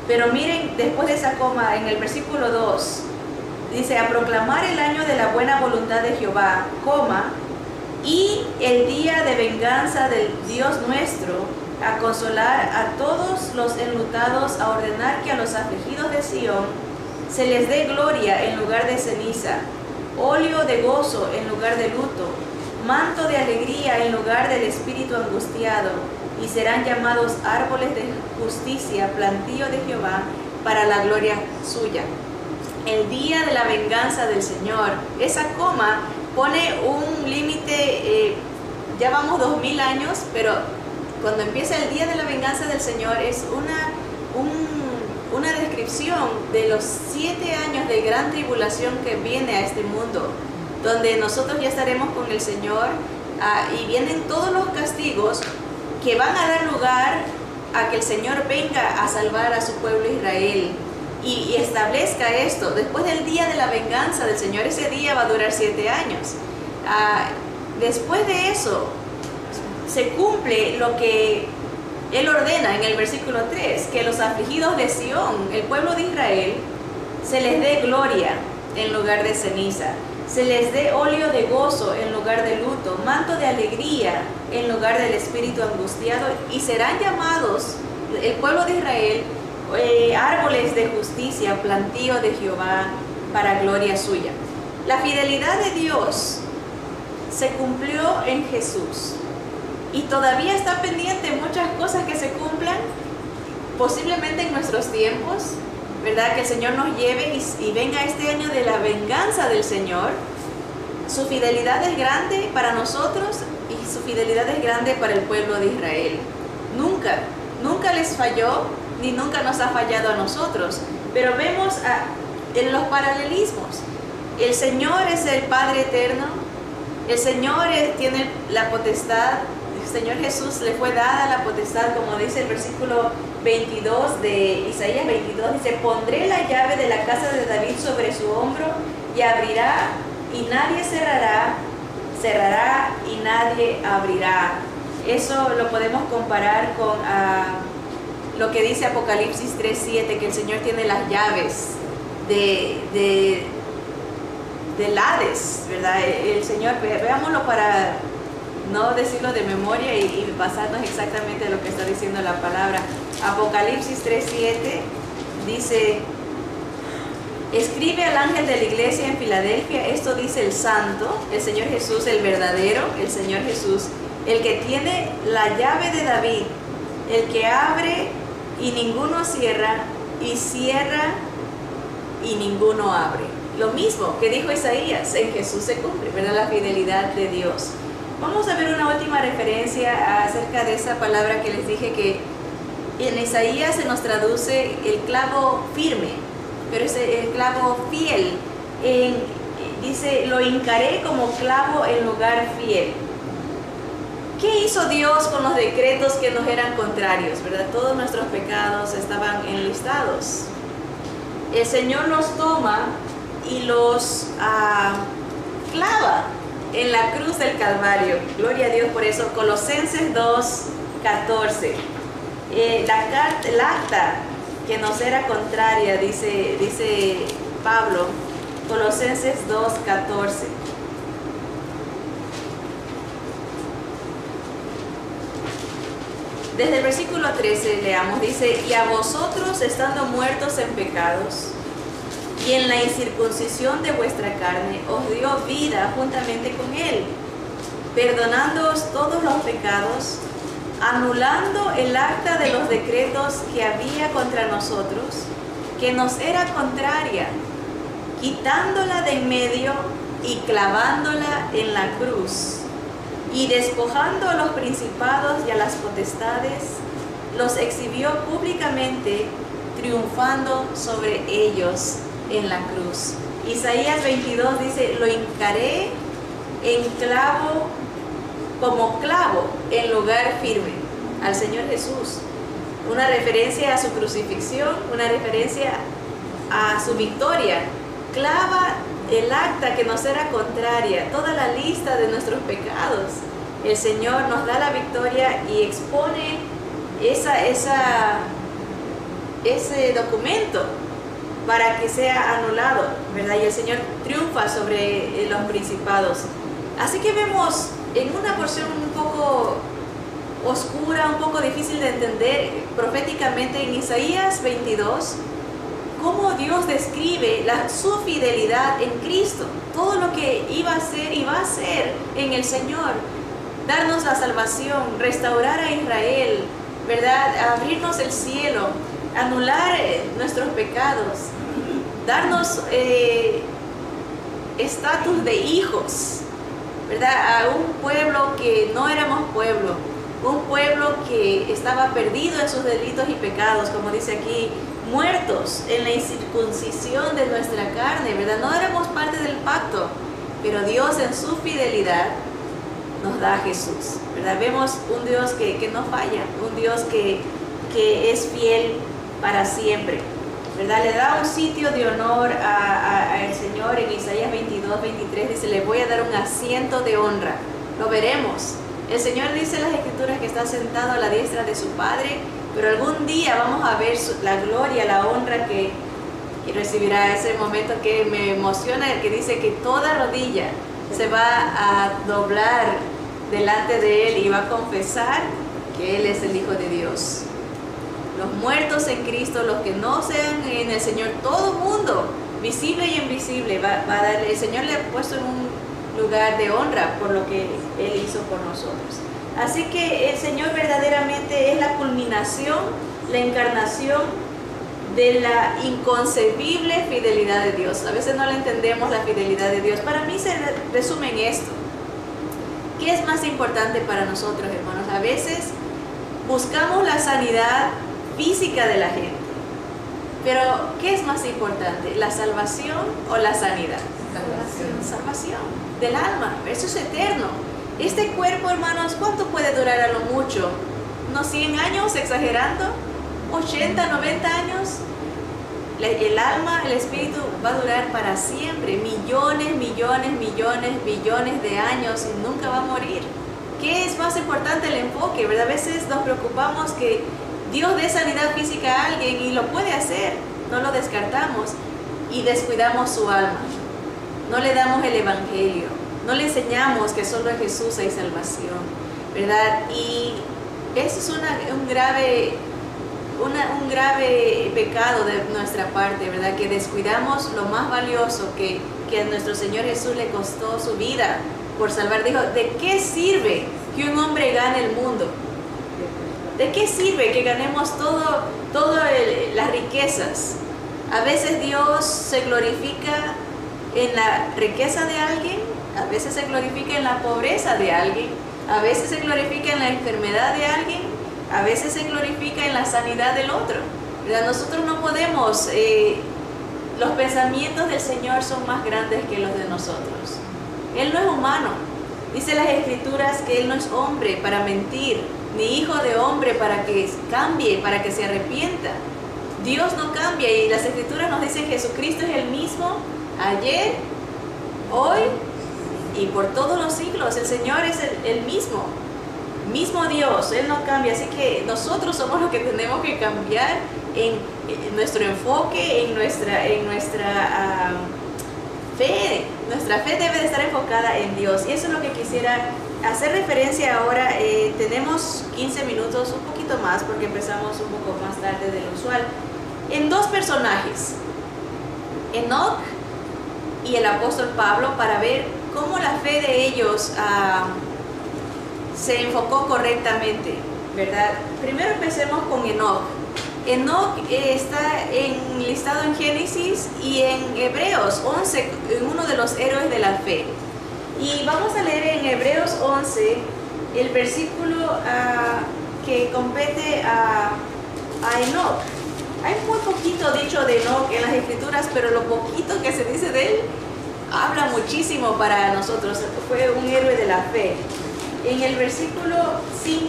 Pero miren, después de esa coma, en el versículo 2, dice: a proclamar el año de la buena voluntad de Jehová, coma, y el día de venganza del Dios nuestro, a consolar a todos los enlutados, a ordenar que a los afligidos de Sión se les dé gloria en lugar de ceniza, óleo de gozo en lugar de luto, manto de alegría en lugar del espíritu angustiado, y serán llamados árboles de justicia, plantío de Jehová, para la gloria suya. El día de la venganza del Señor. Esa coma pone un límite. Ya vamos 2000 años, pero cuando empieza el día de la venganza del Señor es una descripción de los 7 años de gran tribulación que viene a este mundo, donde nosotros ya estaremos con el Señor, y vienen todos los castigos que van a dar lugar a que el Señor venga a salvar a su pueblo Israel y establezca esto. Después del día de la venganza del Señor, ese día va a durar 7 años. Después de eso se cumple lo que Él ordena en el versículo 3, que los afligidos de Sión, el pueblo de Israel, se les dé gloria en lugar de ceniza, se les dé óleo de gozo en lugar de luto, manto de alegría en lugar del espíritu angustiado, y serán llamados, el pueblo de Israel, árboles de justicia, plantío de Jehová, para gloria suya. La fidelidad de Dios se cumplió en Jesús. Y todavía está pendiente muchas cosas que se cumplan, posiblemente en nuestros tiempos, ¿verdad? Que el Señor nos lleve y venga este año de la venganza del Señor. Su fidelidad es grande para nosotros y su fidelidad es grande para el pueblo de Israel. Nunca les falló, ni nunca nos ha fallado a nosotros. Pero vemos en los paralelismos. El Señor es el Padre eterno, el Señor tiene la potestad, el Señor Jesús le fue dada la potestad, como dice el versículo 22 de Isaías 22, dice: pondré la llave de la casa de David sobre su hombro, y abrirá y nadie cerrará, cerrará y nadie abrirá. Eso lo podemos comparar con lo que dice Apocalipsis 3:7, que el Señor tiene las llaves del Hades, ¿verdad? El Señor, veámoslo para no decirlo de memoria y basarnos exactamente en lo que está diciendo la palabra. Apocalipsis 3:7 dice: escribe al ángel de la iglesia en Filadelfia, esto dice el Santo, el Señor Jesús, el verdadero, el Señor Jesús, el que tiene la llave de David, el que abre y ninguno cierra, y cierra y ninguno abre. Lo mismo que dijo Isaías, en Jesús se cumple, ¿verdad? La fidelidad de Dios. Vamos a ver una última referencia acerca de esa palabra que les dije, que en Isaías se nos traduce el clavo firme, pero es el clavo fiel. Dice: lo hincaré como clavo en lugar fiel. ¿Qué hizo Dios con los decretos que nos eran contrarios, verdad? Todos nuestros pecados estaban enlistados. El Señor los toma y los clava en la cruz del Calvario. Gloria a Dios por eso. Colosenses 2:14. El acta que nos era contraria, dice Pablo, Colosenses 2:14. Desde el versículo 13 leamos, dice: y a vosotros, estando muertos en pecados y en la incircuncisión de vuestra carne, os dio vida juntamente con él, perdonándoos todos los pecados, anulando el acta de los decretos que había contra nosotros, que nos era contraria, quitándola de en medio y clavándola en la cruz. Y despojando a los principados y a las potestades, los exhibió públicamente, triunfando sobre ellos en la cruz. Isaías 22 dice: lo hincaré en clavo, como clavo en lugar firme, al Señor Jesús. Una referencia a su crucifixión, una referencia a su victoria. Clava el acta que nos era contraria, toda la lista de nuestros pecados. El Señor nos da la victoria y expone ese documento para que sea anulado, ¿verdad? Y el Señor triunfa sobre los principados. Así que vemos en una porción un poco oscura, un poco difícil de entender proféticamente en Isaías 22, cómo Dios describe su fidelidad en Cristo, todo lo que iba a ser y va a ser en el Señor, darnos la salvación, restaurar a Israel, ¿verdad? Abrirnos el cielo, anular nuestros pecados, darnos estatus de hijos, ¿verdad? A un pueblo que no éramos pueblo, un pueblo que estaba perdido en sus delitos y pecados, como dice aquí, muertos en la incircuncisión de nuestra carne, ¿verdad? No éramos parte del pacto, pero Dios en su fidelidad nos da a Jesús, ¿verdad? Vemos un Dios que no falla, un Dios que es fiel para siempre, ¿verdad? Le da un sitio de honor al Señor en Isaías 22:23, dice: le voy a dar un asiento de honra. Lo veremos. El Señor dice en las Escrituras que está sentado a la diestra de su Padre, pero algún día vamos a ver la gloria, la honra que recibirá. Ese momento que me emociona, que dice que toda rodilla se va a doblar delante de Él y va a confesar que Él es el Hijo de Dios. Los muertos en Cristo, los que no sean en el Señor, todo mundo, visible y invisible, va a darle. El Señor le ha puesto en un lugar de honra por lo que Él hizo por nosotros. Así que el Señor verdaderamente es la culminación, la encarnación de la inconcebible fidelidad de Dios. A veces no le entendemos la fidelidad de Dios. Para mí se resume en esto. ¿Qué es más importante para nosotros, hermanos? A veces buscamos la sanidad física de la gente. Pero, ¿qué es más importante? ¿La salvación o la sanidad? Salvación del alma. Eso es eterno. Este cuerpo, hermanos, ¿cuánto puede durar a lo mucho? ¿Unos 100 años, exagerando? ¿80, 90 años? El alma, el espíritu va a durar para siempre, millones, millones, millones, billones de años y nunca va a morir. ¿Qué es más importante? El enfoque, ¿verdad? A veces nos preocupamos que Dios dé sanidad física a alguien y lo puede hacer, no lo descartamos y descuidamos su alma. No le damos el evangelio, no le enseñamos que solo en Jesús hay salvación, ¿verdad? Y eso es un grave pecado de nuestra parte, ¿verdad? Que descuidamos lo más valioso que a nuestro Señor Jesús le costó su vida por salvar. Dijo, ¿de qué sirve que un hombre gane el mundo? ¿De qué sirve que ganemos todas las riquezas? A veces Dios se glorifica en la riqueza de alguien, a veces se glorifica en la pobreza de alguien, a veces se glorifica en la enfermedad de alguien, a veces se glorifica en la sanidad del otro, ¿verdad? Nosotros no podemos, los pensamientos del Señor son más grandes que los de nosotros. Él no es humano. Dice las Escrituras que Él no es hombre para mentir, ni hijo de hombre para que cambie, para que se arrepienta. Dios no cambia y las Escrituras nos dicen que Jesucristo es el mismo ayer, hoy y por todos los siglos. El Señor es el mismo Dios, Él no cambia. Así que nosotros somos los que tenemos que cambiar en nuestro enfoque, en nuestra fe. Nuestra fe debe de estar enfocada en Dios y eso es lo que quisiera hacer referencia ahora. Tenemos 15 minutos, un poquito más porque empezamos un poco más tarde de lo usual, en dos personajes, Enoc y el apóstol Pablo, para ver cómo la fe de ellos se enfocó correctamente, ¿verdad? Primero empecemos con Enoc. Enoc está listado en Génesis y en Hebreos 11, en uno de los héroes de la fe. Y vamos a leer en Hebreos 11 el versículo que compete a Enoc. Hay muy poquito dicho de Enoc en las Escrituras, pero lo poquito que se dice de él habla muchísimo para nosotros. Fue un héroe de la fe. En el versículo 5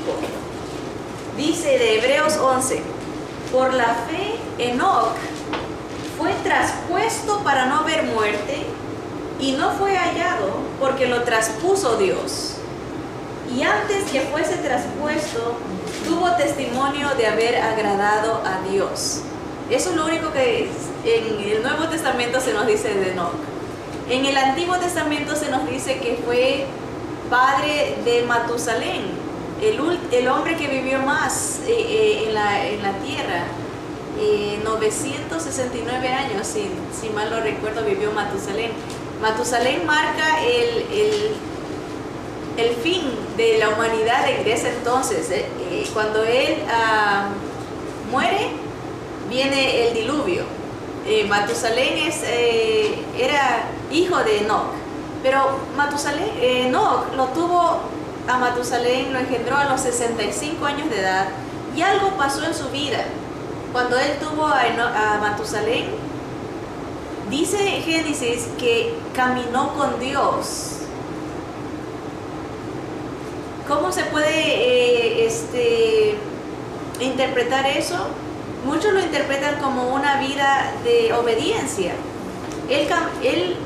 dice de Hebreos 11: por la fe Enoc fue traspuesto para no ver muerte y no fue hallado porque lo traspuso Dios. Y antes que fuese traspuesto, tuvo testimonio de haber agradado a Dios. Eso es lo único que en el Nuevo Testamento se nos dice de Enoc. En el Antiguo Testamento se nos dice que fue padre de Matusalén, el hombre que vivió más en la tierra. 969 años, si mal no recuerdo, vivió Matusalén. Matusalén marca el fin de la humanidad de ese entonces. Cuando él muere, viene el diluvio. Matusalén era hijo de Enoc, pero Enoc lo tuvo a Matusalén, lo engendró a los 65 años de edad, y algo pasó en su vida. Cuando él tuvo a Matusalén, dice Génesis que caminó con Dios. ¿Cómo se puede interpretar eso? Muchos lo interpretan como una vida de obediencia. Él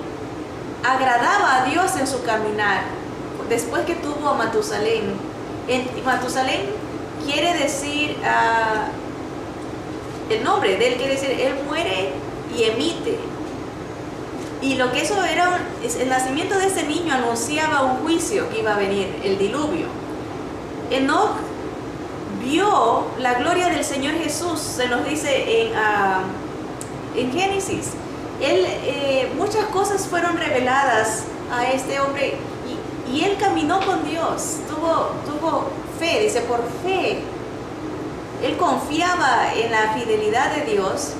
agradaba a Dios en su caminar después que tuvo a Matusalén. Matusalén quiere decir, el nombre de él quiere decir, él muere y emite. Y lo que eso era, el nacimiento de ese niño anunciaba un juicio que iba a venir, el diluvio. Enoc vio la gloria del Señor Jesús, se nos dice en Génesis. Muchas cosas fueron reveladas a este hombre y él caminó con Dios, tuvo fe, dice, por fe. Él confiaba en la fidelidad de Dios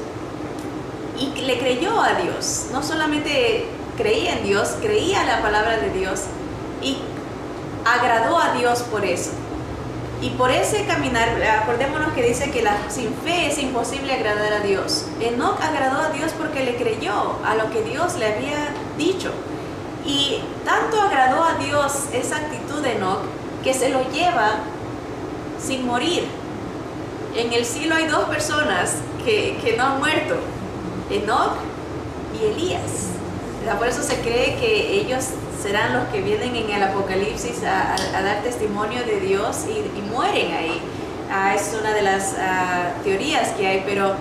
y le creyó a Dios. No solamente creía en Dios, creía la palabra de Dios y agradó a Dios por eso. Y por ese caminar, acordémonos que dice que sin fe es imposible agradar a Dios. Enoc agradó a Dios porque le creyó a lo que Dios le había dicho. Y tanto agradó a Dios esa actitud de Enoc que se lo lleva sin morir. En el cielo hay dos personas que no han muerto, Enoc y Elías. Por eso se cree que ellos serán los que vienen en el Apocalipsis a dar testimonio de Dios y mueren ahí. Es una de las teorías que hay, pero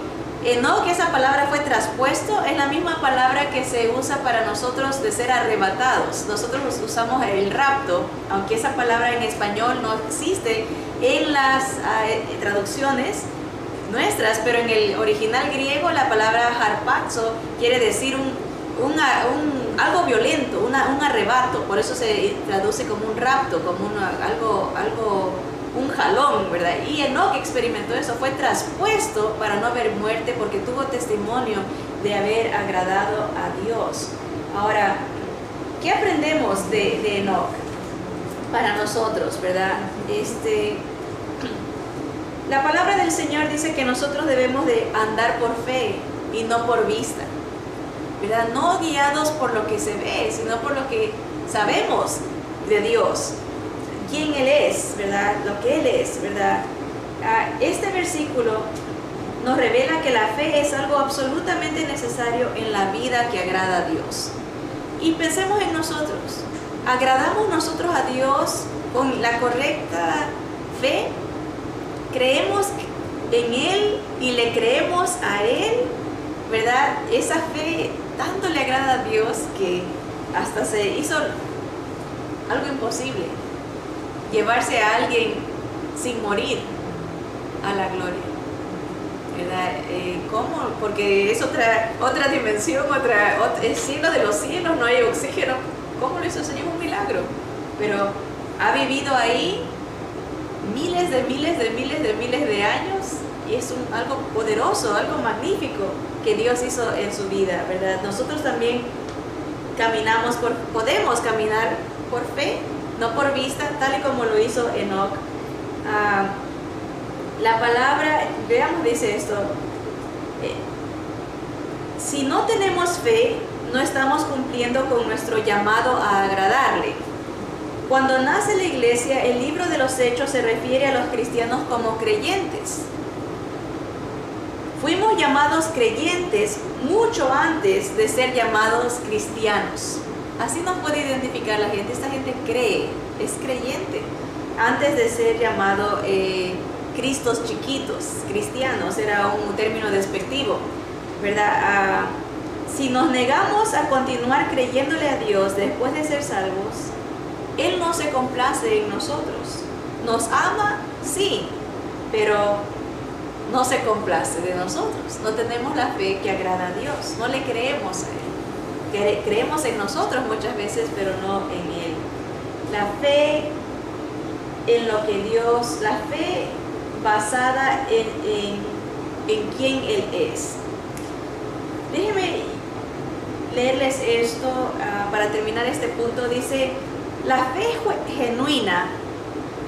Enoc, esa palabra fue traspuesto, es la misma palabra que se usa para nosotros de ser arrebatados. Nosotros usamos el rapto, aunque esa palabra en español no existe en las traducciones nuestras, pero en el original griego la palabra harpazo quiere decir algo violento, un arrebato, por eso se traduce como un rapto, como un jalón, ¿verdad? Y Enoc experimentó eso, fue traspuesto para no haber muerte porque tuvo testimonio de haber agradado a Dios. Ahora, ¿qué aprendemos de Enoc para nosotros, verdad? La palabra del Señor dice que nosotros debemos de andar por fe y no por vista, ¿verdad? No guiados por lo que se ve, sino por lo que sabemos de Dios, quién Él es, ¿verdad? Lo que Él es, ¿verdad? Este versículo nos revela que la fe es algo absolutamente necesario en la vida que agrada a Dios. Y pensemos en nosotros. ¿Agradamos nosotros a Dios con la correcta fe? ¿Creemos en Él y le creemos a Él? ¿Verdad? Esa fe tanto le agrada a Dios que hasta se hizo algo imposible, llevarse a alguien sin morir a la gloria, ¿verdad? ¿Cómo? Porque es otra dimensión, el cielo de los cielos, no hay oxígeno. ¿Cómo lo hizo el Señor? Un milagro. Pero ha vivido ahí miles de años y es algo poderoso, algo magnífico que Dios hizo en su vida, ¿verdad? Nosotros también podemos caminar por fe, no por vista, tal y como lo hizo Enoc. La palabra, veamos, dice esto, si no tenemos fe, no estamos cumpliendo con nuestro llamado a agradarle. Cuando nace la iglesia, el libro de los Hechos se refiere a los cristianos como creyentes. Fuimos llamados creyentes mucho antes de ser llamados cristianos. Así nos puede identificar la gente. Esta gente cree, es creyente, antes de ser llamado cristos chiquitos, cristianos, era un término despectivo, ¿verdad? Si nos negamos a continuar creyéndole a Dios después de ser salvos, Él no se complace en nosotros. Nos ama, sí, pero no se complace de nosotros. No tenemos la fe que agrada a Dios, no le creemos a Él. Creemos en nosotros muchas veces, pero no en Él. La fe en lo que Dios, la fe basada en quién Él es. Déjenme leerles esto para terminar este punto. Dice: la fe genuina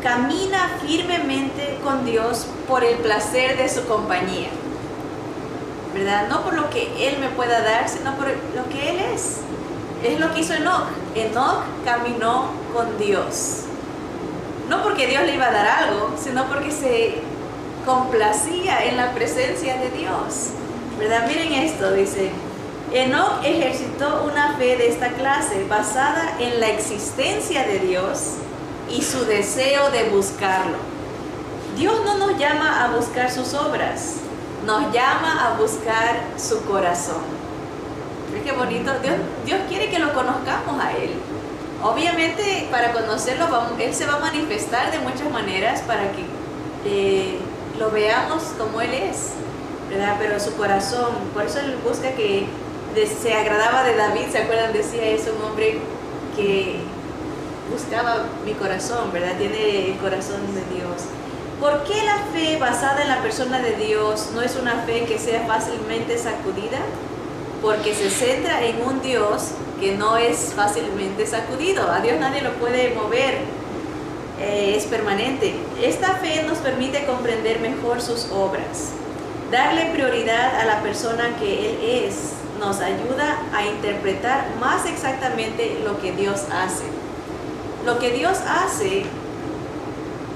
camina firmemente con Dios por el placer de su compañía, ¿verdad? No por lo que Él me pueda dar, sino por lo que Él es. Es lo que hizo Enoc. Enoc caminó con Dios. No porque Dios le iba a dar algo, sino porque se complacía en la presencia de Dios, ¿verdad? Miren esto, dice: Enoc ejercitó una fe de esta clase basada en la existencia de Dios y su deseo de buscarlo. Dios no nos llama a buscar sus obras, nos llama a buscar su corazón. ¿Ves qué bonito? Dios quiere que lo conozcamos a Él. Obviamente, para conocerlo, Él se va a manifestar de muchas maneras para que lo veamos como Él es, ¿verdad? Pero su corazón, por eso Él busca que se agradaba de David, ¿se acuerdan? Decía, es un hombre que buscaba mi corazón, ¿verdad? Tiene el corazón de Dios. ¿Por qué la fe basada en la persona de Dios no es una fe que sea fácilmente sacudida? Porque se centra en un Dios que no es fácilmente sacudido. A Dios nadie lo puede mover. es permanente. Esta fe nos permite comprender mejor sus obras. Darle prioridad a la persona que Él es nos ayuda a interpretar más exactamente lo que Dios hace. Lo que Dios hace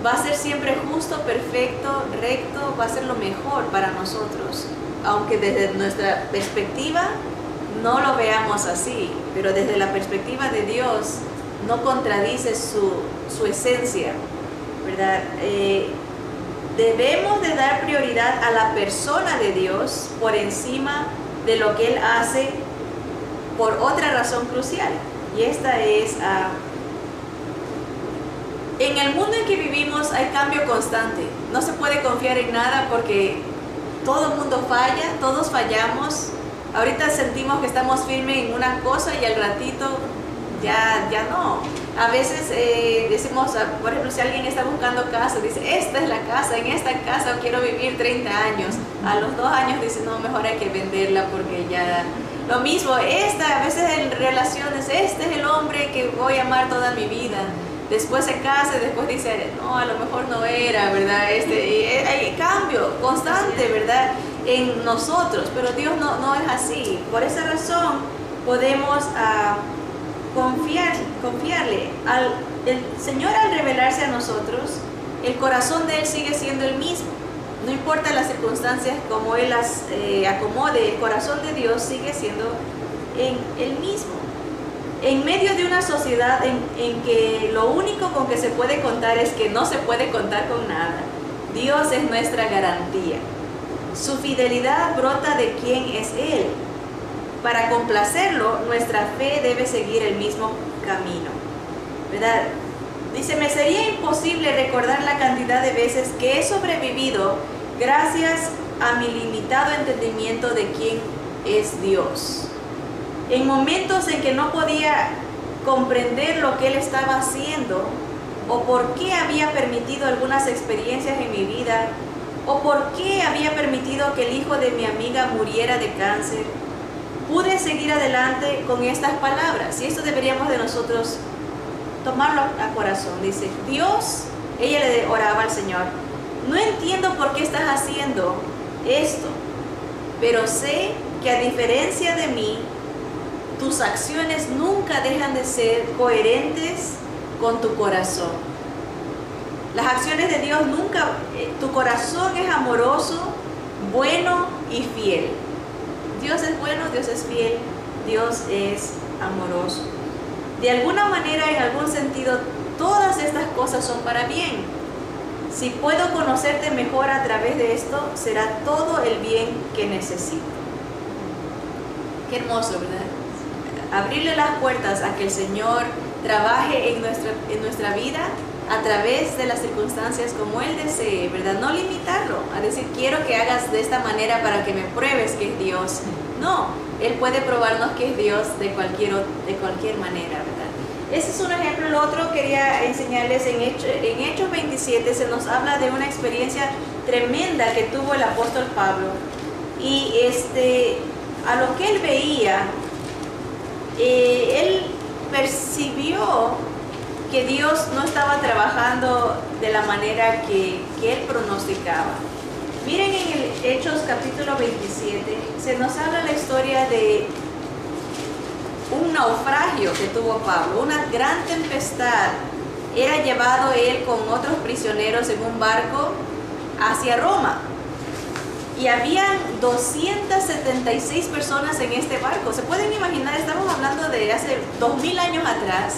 va a ser siempre justo, perfecto, recto, va a ser lo mejor para nosotros. Aunque desde nuestra perspectiva no lo veamos así, pero desde la perspectiva de Dios no contradice su esencia, ¿verdad? Debemos de dar prioridad a la persona de Dios por encima de lo que Él hace por otra razón crucial. Y esta es, en el mundo en que vivimos hay cambio constante. No se puede confiar en nada porque todo el mundo falla, todos fallamos. Ahorita sentimos que estamos firmes en una cosa y al ratito ya no. A veces decimos, por ejemplo, si alguien está buscando casa, dice, esta es la casa, en esta casa quiero vivir 30 años. A los 2 años dice, no, mejor hay que venderla porque ya... Lo mismo, a veces en relaciones, este es el hombre que voy a amar toda mi vida. Después se casa y después dice, no, a lo mejor no era, ¿verdad? Hay cambio constante, ¿verdad? En nosotros, pero Dios no es así. Por esa razón podemos confiarle. El Señor, al revelarse a nosotros, el corazón de Él sigue siendo el mismo. No importa las circunstancias como Él las acomode, el corazón de Dios sigue siendo el mismo. En medio de una sociedad en que lo único con que se puede contar es que no se puede contar con nada, Dios es nuestra garantía. Su fidelidad brota de quién es Él. Para complacerlo, nuestra fe debe seguir el mismo camino, ¿verdad? Dice, me sería imposible recordar la cantidad de veces que he sobrevivido gracias a mi limitado entendimiento de quién es Dios. En momentos en que no podía comprender lo que Él estaba haciendo, o por qué había permitido algunas experiencias en mi vida, o por qué había permitido que el hijo de mi amiga muriera de cáncer, pude seguir adelante con estas palabras. Y esto deberíamos de nosotros tomarlo a corazón. Dice, Dios, ella le oraba al Señor, no entiendo por qué estás haciendo esto, pero sé que a diferencia de mí, tus acciones nunca dejan de ser coherentes con tu corazón. Las acciones de Dios nunca, tu corazón es amoroso, bueno y fiel. Dios es bueno, Dios es fiel, Dios es amoroso. De alguna manera, en algún sentido, todas estas cosas son para bien. Si puedo conocerte mejor a través de esto, será todo el bien que necesito. Qué hermoso, ¿verdad? Abrirle las puertas a que el Señor trabaje en nuestra vida a través de las circunstancias como Él desee, ¿verdad? No limitarlo, a decir, quiero que hagas de esta manera para que me pruebes que es Dios. No, Él puede probarnos que es Dios de cualquier manera, ¿verdad? Ese es un ejemplo. El otro quería enseñarles en Hechos 27, se nos habla de una experiencia tremenda que tuvo el apóstol Pablo. Y a lo que él veía, él percibió que Dios no estaba trabajando de la manera que él pronosticaba. Miren en el Hechos capítulo 27, se nos habla la historia de un naufragio que tuvo Pablo, una gran tempestad. Era llevado él con otros prisioneros en un barco hacia Roma. Y habían 276 personas en este barco. ¿Se pueden imaginar? Estamos hablando de hace 2000 años atrás.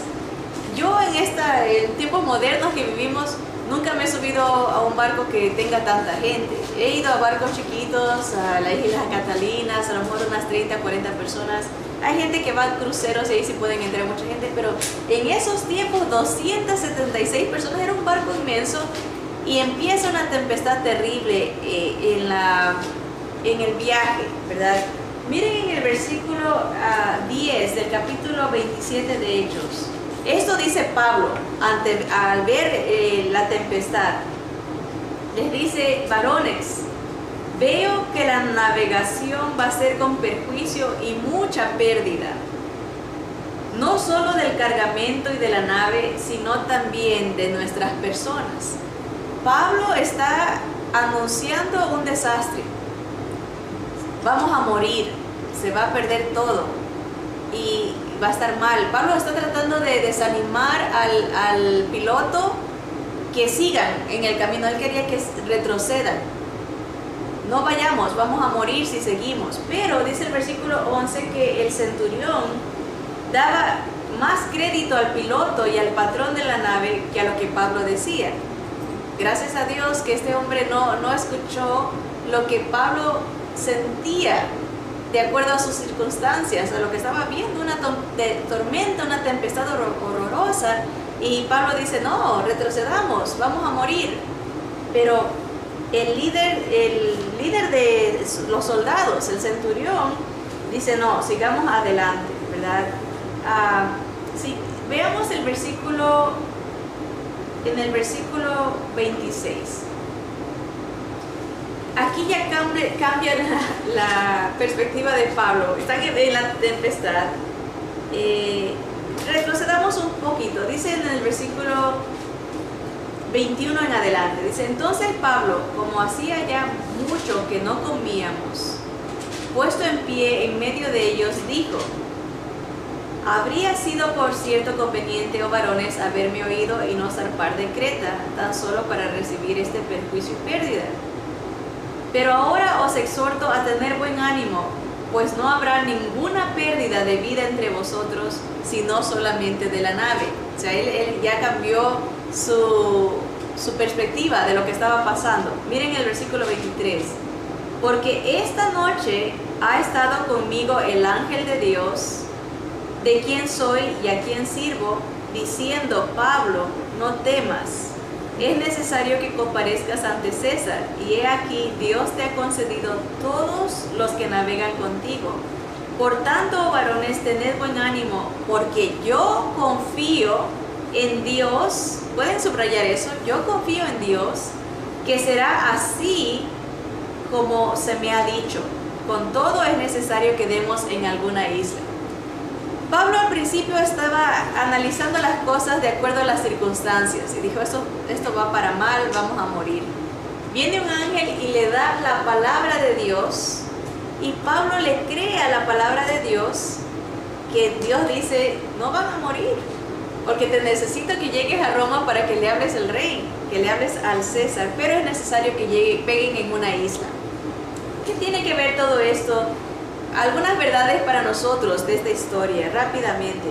Yo en tiempos modernos que vivimos, nunca me he subido a un barco que tenga tanta gente. He ido a barcos chiquitos, a las Islas Catalinas, a lo mejor unas 30, 40 personas. Hay gente que va a cruceros y ahí sí pueden entrar mucha gente, pero en esos tiempos 276 personas, era un barco inmenso. Y empieza una tempestad terrible en el viaje, ¿verdad? Miren en el versículo 10 del capítulo 27 de Hechos. Esto dice Pablo al ver la tempestad. Les dice, varones, veo que la navegación va a ser con perjuicio y mucha pérdida. no solo del cargamento y de la nave, sino también de nuestras personas. Pablo está anunciando un desastre. Vamos a morir, se va a perder todo y va a estar mal. Pablo está tratando de desanimar al piloto que sigan en el camino. Él quería que retrocedan. No vayamos, vamos a morir si seguimos. Pero dice el versículo 11 que el centurión daba más crédito al piloto y al patrón de la nave que a lo que Pablo decía. Gracias a Dios que este hombre no escuchó lo que Pablo sentía de acuerdo a sus circunstancias, a lo que estaba viendo, una tormenta, una tempestad horrorosa, y Pablo dice, no, retrocedamos, vamos a morir. Pero el líder de los soldados, el centurión, dice, no, sigamos adelante, ¿verdad? Sí, veamos el versículo, en el versículo 26. Aquí ya cambia la perspectiva de Pablo. Están en la tempestad. Retrocedamos un poquito. Dice en el versículo 21 en adelante. Dice, entonces Pablo, como hacía ya mucho que no comíamos, puesto en pie en medio de ellos, dijo, habría sido por cierto conveniente, oh varones, haberme oído y no zarpar de Creta, tan solo para recibir este perjuicio y pérdida. Pero ahora os exhorto a tener buen ánimo, pues no habrá ninguna pérdida de vida entre vosotros, sino solamente de la nave. O sea, él ya cambió su perspectiva de lo que estaba pasando. Miren el versículo 23. Porque esta noche ha estado conmigo el ángel de Dios, de quien soy y a quien sirvo, diciendo, Pablo, no temas. Es necesario que comparezcas ante César, y he aquí, Dios te ha concedido todos los que navegan contigo. Por tanto, varones, tened buen ánimo, porque yo confío en Dios. ¿Pueden subrayar eso? Yo confío en Dios, que será así como se me ha dicho. Con todo es necesario que demos en alguna isla. Pablo al principio estaba analizando las cosas de acuerdo a las circunstancias y dijo, esto va para mal, vamos a morir. Viene un ángel y le da la palabra de Dios, y Pablo le cree a la palabra de Dios, que Dios dice, no van a morir, porque te necesito que llegues a Roma para que le hables al rey, que le hables al César, pero es necesario que peguen en una isla. ¿Qué tiene que ver todo esto? Algunas verdades para nosotros de esta historia, rápidamente.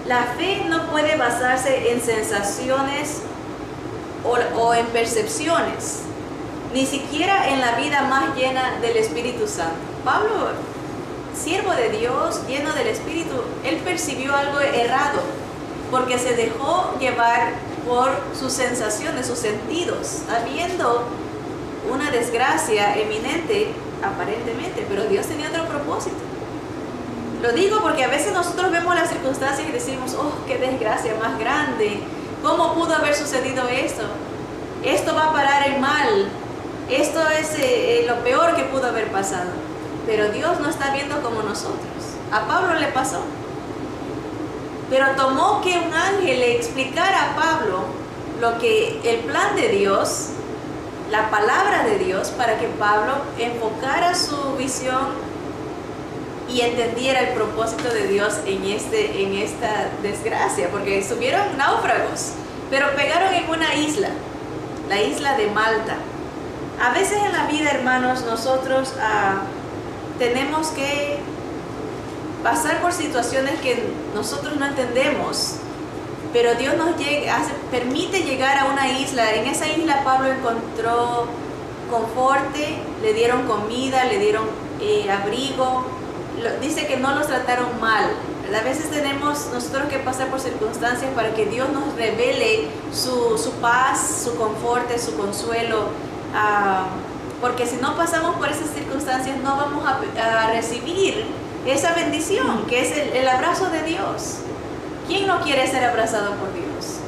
La fe no puede basarse en sensaciones o en percepciones, ni siquiera en la vida más llena del Espíritu Santo. Pablo, siervo de Dios, lleno del Espíritu, él percibió algo errado, porque se dejó llevar por sus sensaciones, sus sentidos, habiendo una desgracia eminente, aparentemente, pero Dios tenía otro propósito. Lo digo porque a veces nosotros vemos las circunstancias y decimos, oh, qué desgracia más grande, ¿cómo pudo haber sucedido esto? Esto va a parar en mal, esto es lo peor que pudo haber pasado. Pero Dios no está viendo como nosotros. A Pablo le pasó, pero tomó que un ángel le explicara a Pablo lo que el plan de Dios, la palabra de Dios, para que Pablo enfocara su visión y entendiera el propósito de Dios en esta desgracia, porque estuvieron náufragos, pero pegaron en una isla, la isla de Malta. A veces en la vida, hermanos, nosotros tenemos que pasar por situaciones que nosotros no entendemos, pero Dios nos permite llegar a una isla. En esa isla Pablo encontró confort, le dieron comida, le dieron abrigo. Dice que no los trataron mal. A veces tenemos nosotros que pasar por circunstancias para que Dios nos revele su paz, su confort, su consuelo. Porque si no pasamos por esas circunstancias no vamos a recibir esa bendición que es el abrazo de Dios. ¿Quién no quiere ser abrazado por Dios?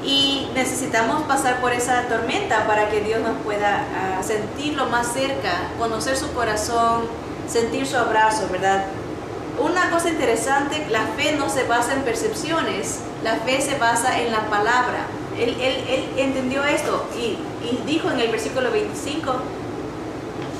Y necesitamos pasar por esa tormenta para que Dios nos pueda sentirlo más cerca, conocer su corazón, sentir su abrazo, ¿verdad? una cosa interesante, la fe no se basa en percepciones, la fe se basa en la palabra. Él entendió esto y dijo en el versículo 25,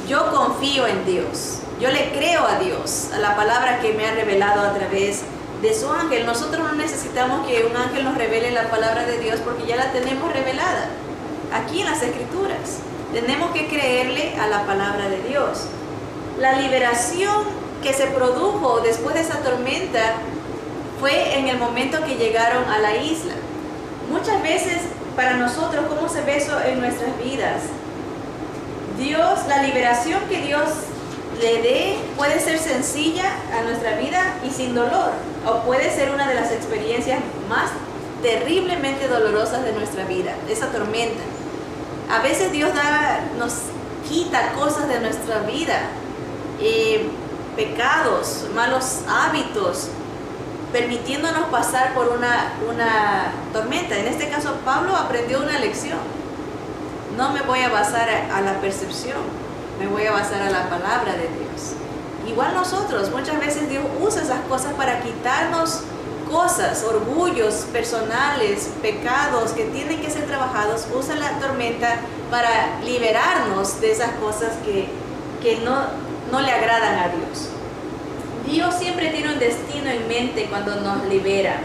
yo confío en Dios, yo le creo a Dios, a la palabra que me ha revelado a través de su ángel. Nosotros no necesitamos que un ángel nos revele la palabra de Dios porque ya la tenemos revelada aquí en las Escrituras. Tenemos que creerle a la palabra de Dios. La liberación que se produjo después de esa tormenta fue en el momento que llegaron a la isla. Muchas veces para nosotros, ¿cómo se ve eso en nuestras vidas? Dios, la liberación que Dios le dé puede ser sencilla a nuestra vida y sin dolor, o puede ser una de las experiencias más terriblemente dolorosas de nuestra vida, esa tormenta. A veces Dios nos quita cosas de nuestra vida, pecados, malos hábitos, permitiéndonos pasar por una tormenta. En este caso, Pablo aprendió una lección. No me voy a basar a la percepción, me voy a basar a la palabra de Dios. Igual nosotros, muchas veces Dios usa esas cosas para quitarnos cosas, orgullos personales, pecados que tienen que ser trabajados. Usa la tormenta para liberarnos de esas cosas que no le agradan a Dios. Dios siempre tiene un destino en mente cuando nos libera,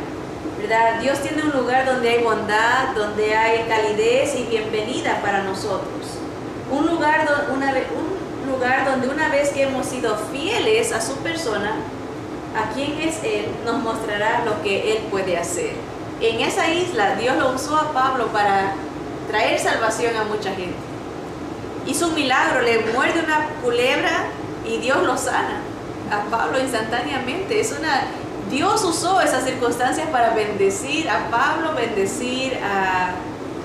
¿verdad? Dios tiene un lugar donde hay bondad, donde hay calidez y bienvenida para nosotros. Un lugar donde una vez que hemos sido fieles a su persona, a quien es Él, nos mostrará lo que Él puede hacer. En esa isla, Dios lo usó a Pablo para traer salvación a mucha gente. Hizo un milagro, le muerde una culebra y Dios lo sana a Pablo instantáneamente. Dios usó esas circunstancias para bendecir a Pablo, bendecir a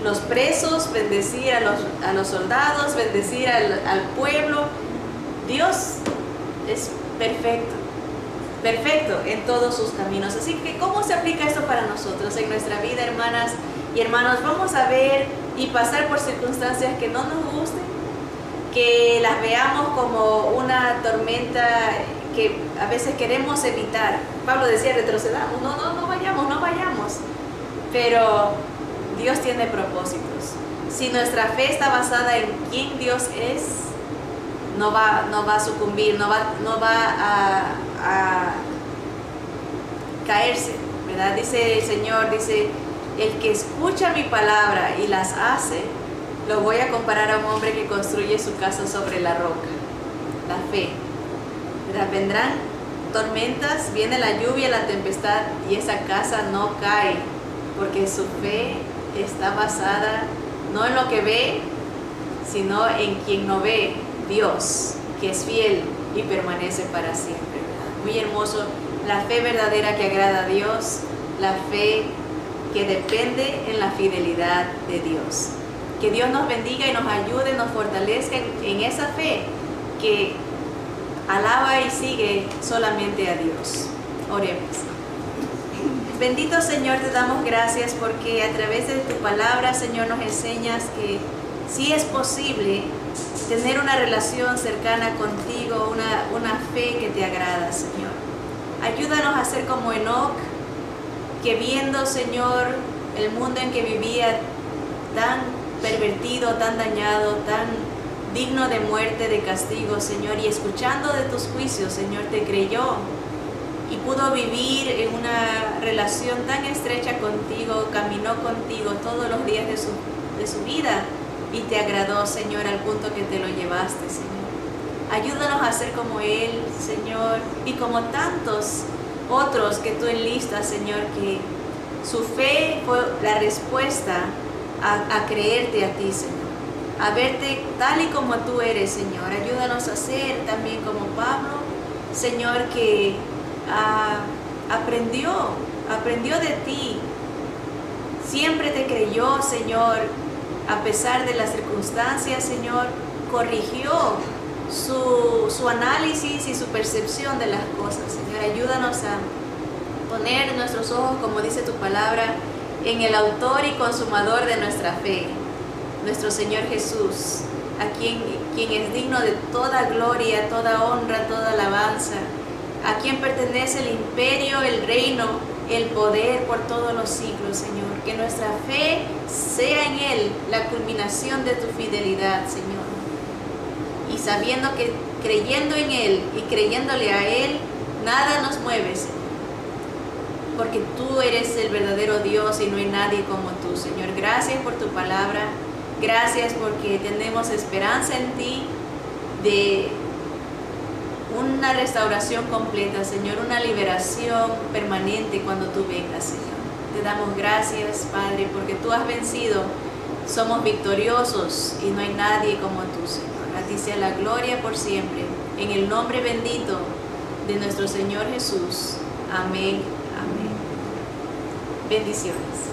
los presos, bendecir a los soldados, bendecir al pueblo. Dios es perfecto en todos sus caminos. Así que, ¿cómo se aplica esto para nosotros en nuestra vida, hermanas y hermanos? Vamos a ver y pasar por circunstancias que no nos gusten, que las veamos como una tormenta que a veces queremos evitar. Pablo decía, retrocedamos, no vayamos. Pero Dios tiene propósitos. Si nuestra fe está basada en quién Dios es, no va a sucumbir, no va a caerse, ¿verdad? Dice el Señor, el que escucha mi palabra y las hace, lo voy a comparar a un hombre que construye su casa sobre la roca, la fe. ¿Verdad? Vendrán tormentas, viene la lluvia, la tempestad y esa casa no cae, porque su fe está basada no en lo que ve, sino en quien no ve, Dios, que es fiel y permanece para siempre, ¿verdad? Muy hermoso, la fe verdadera que agrada a Dios, la fe que depende en la fidelidad de Dios. Que Dios nos bendiga y nos ayude, nos fortalezca en esa fe que alaba y sigue solamente a Dios. Oremos. Bendito Señor, te damos gracias porque a través de tu palabra, Señor, nos enseñas que sí es posible tener una relación cercana contigo, una fe que te agrada, Señor. Ayúdanos a ser como Enoc, que viendo, Señor, el mundo en que vivía tan pervertido, tan dañado, tan digno de muerte, de castigo, Señor, y escuchando de tus juicios, Señor, te creyó y pudo vivir en una relación tan estrecha contigo, caminó contigo todos los días de su vida y te agradó, Señor, al punto que te lo llevaste, Señor. Ayúdanos a ser como Él, Señor, y como tantos otros que tú enlistas, Señor, que su fe fue la respuesta a creerte a ti, Señor, a verte tal y como tú eres, Señor. Ayúdanos a ser también como Pablo, Señor, que aprendió de ti, siempre te creyó, Señor, a pesar de las circunstancias, Señor, corrigió su análisis y su percepción de las cosas, Señor. Ayúdanos a poner nuestros ojos, como dice tu palabra, en el autor y consumador de nuestra fe, nuestro Señor Jesús, a quien es digno de toda gloria, toda honra, toda alabanza, a quien pertenece el imperio, el reino, el poder por todos los siglos, Señor. Que nuestra fe sea en Él la culminación de tu fidelidad, Señor. Y sabiendo que creyendo en Él y creyéndole a Él, nada nos mueve, Señor. Porque tú eres el verdadero Dios y no hay nadie como tú, Señor. Gracias por tu palabra. Gracias porque tenemos esperanza en ti de una restauración completa, Señor, una liberación permanente cuando tú vengas, Señor. Te damos gracias, Padre, porque tú has vencido. Somos victoriosos y no hay nadie como tú, Señor. A ti sea la gloria por siempre. En el nombre bendito de nuestro Señor Jesús. Amén. Amén. Bendiciones.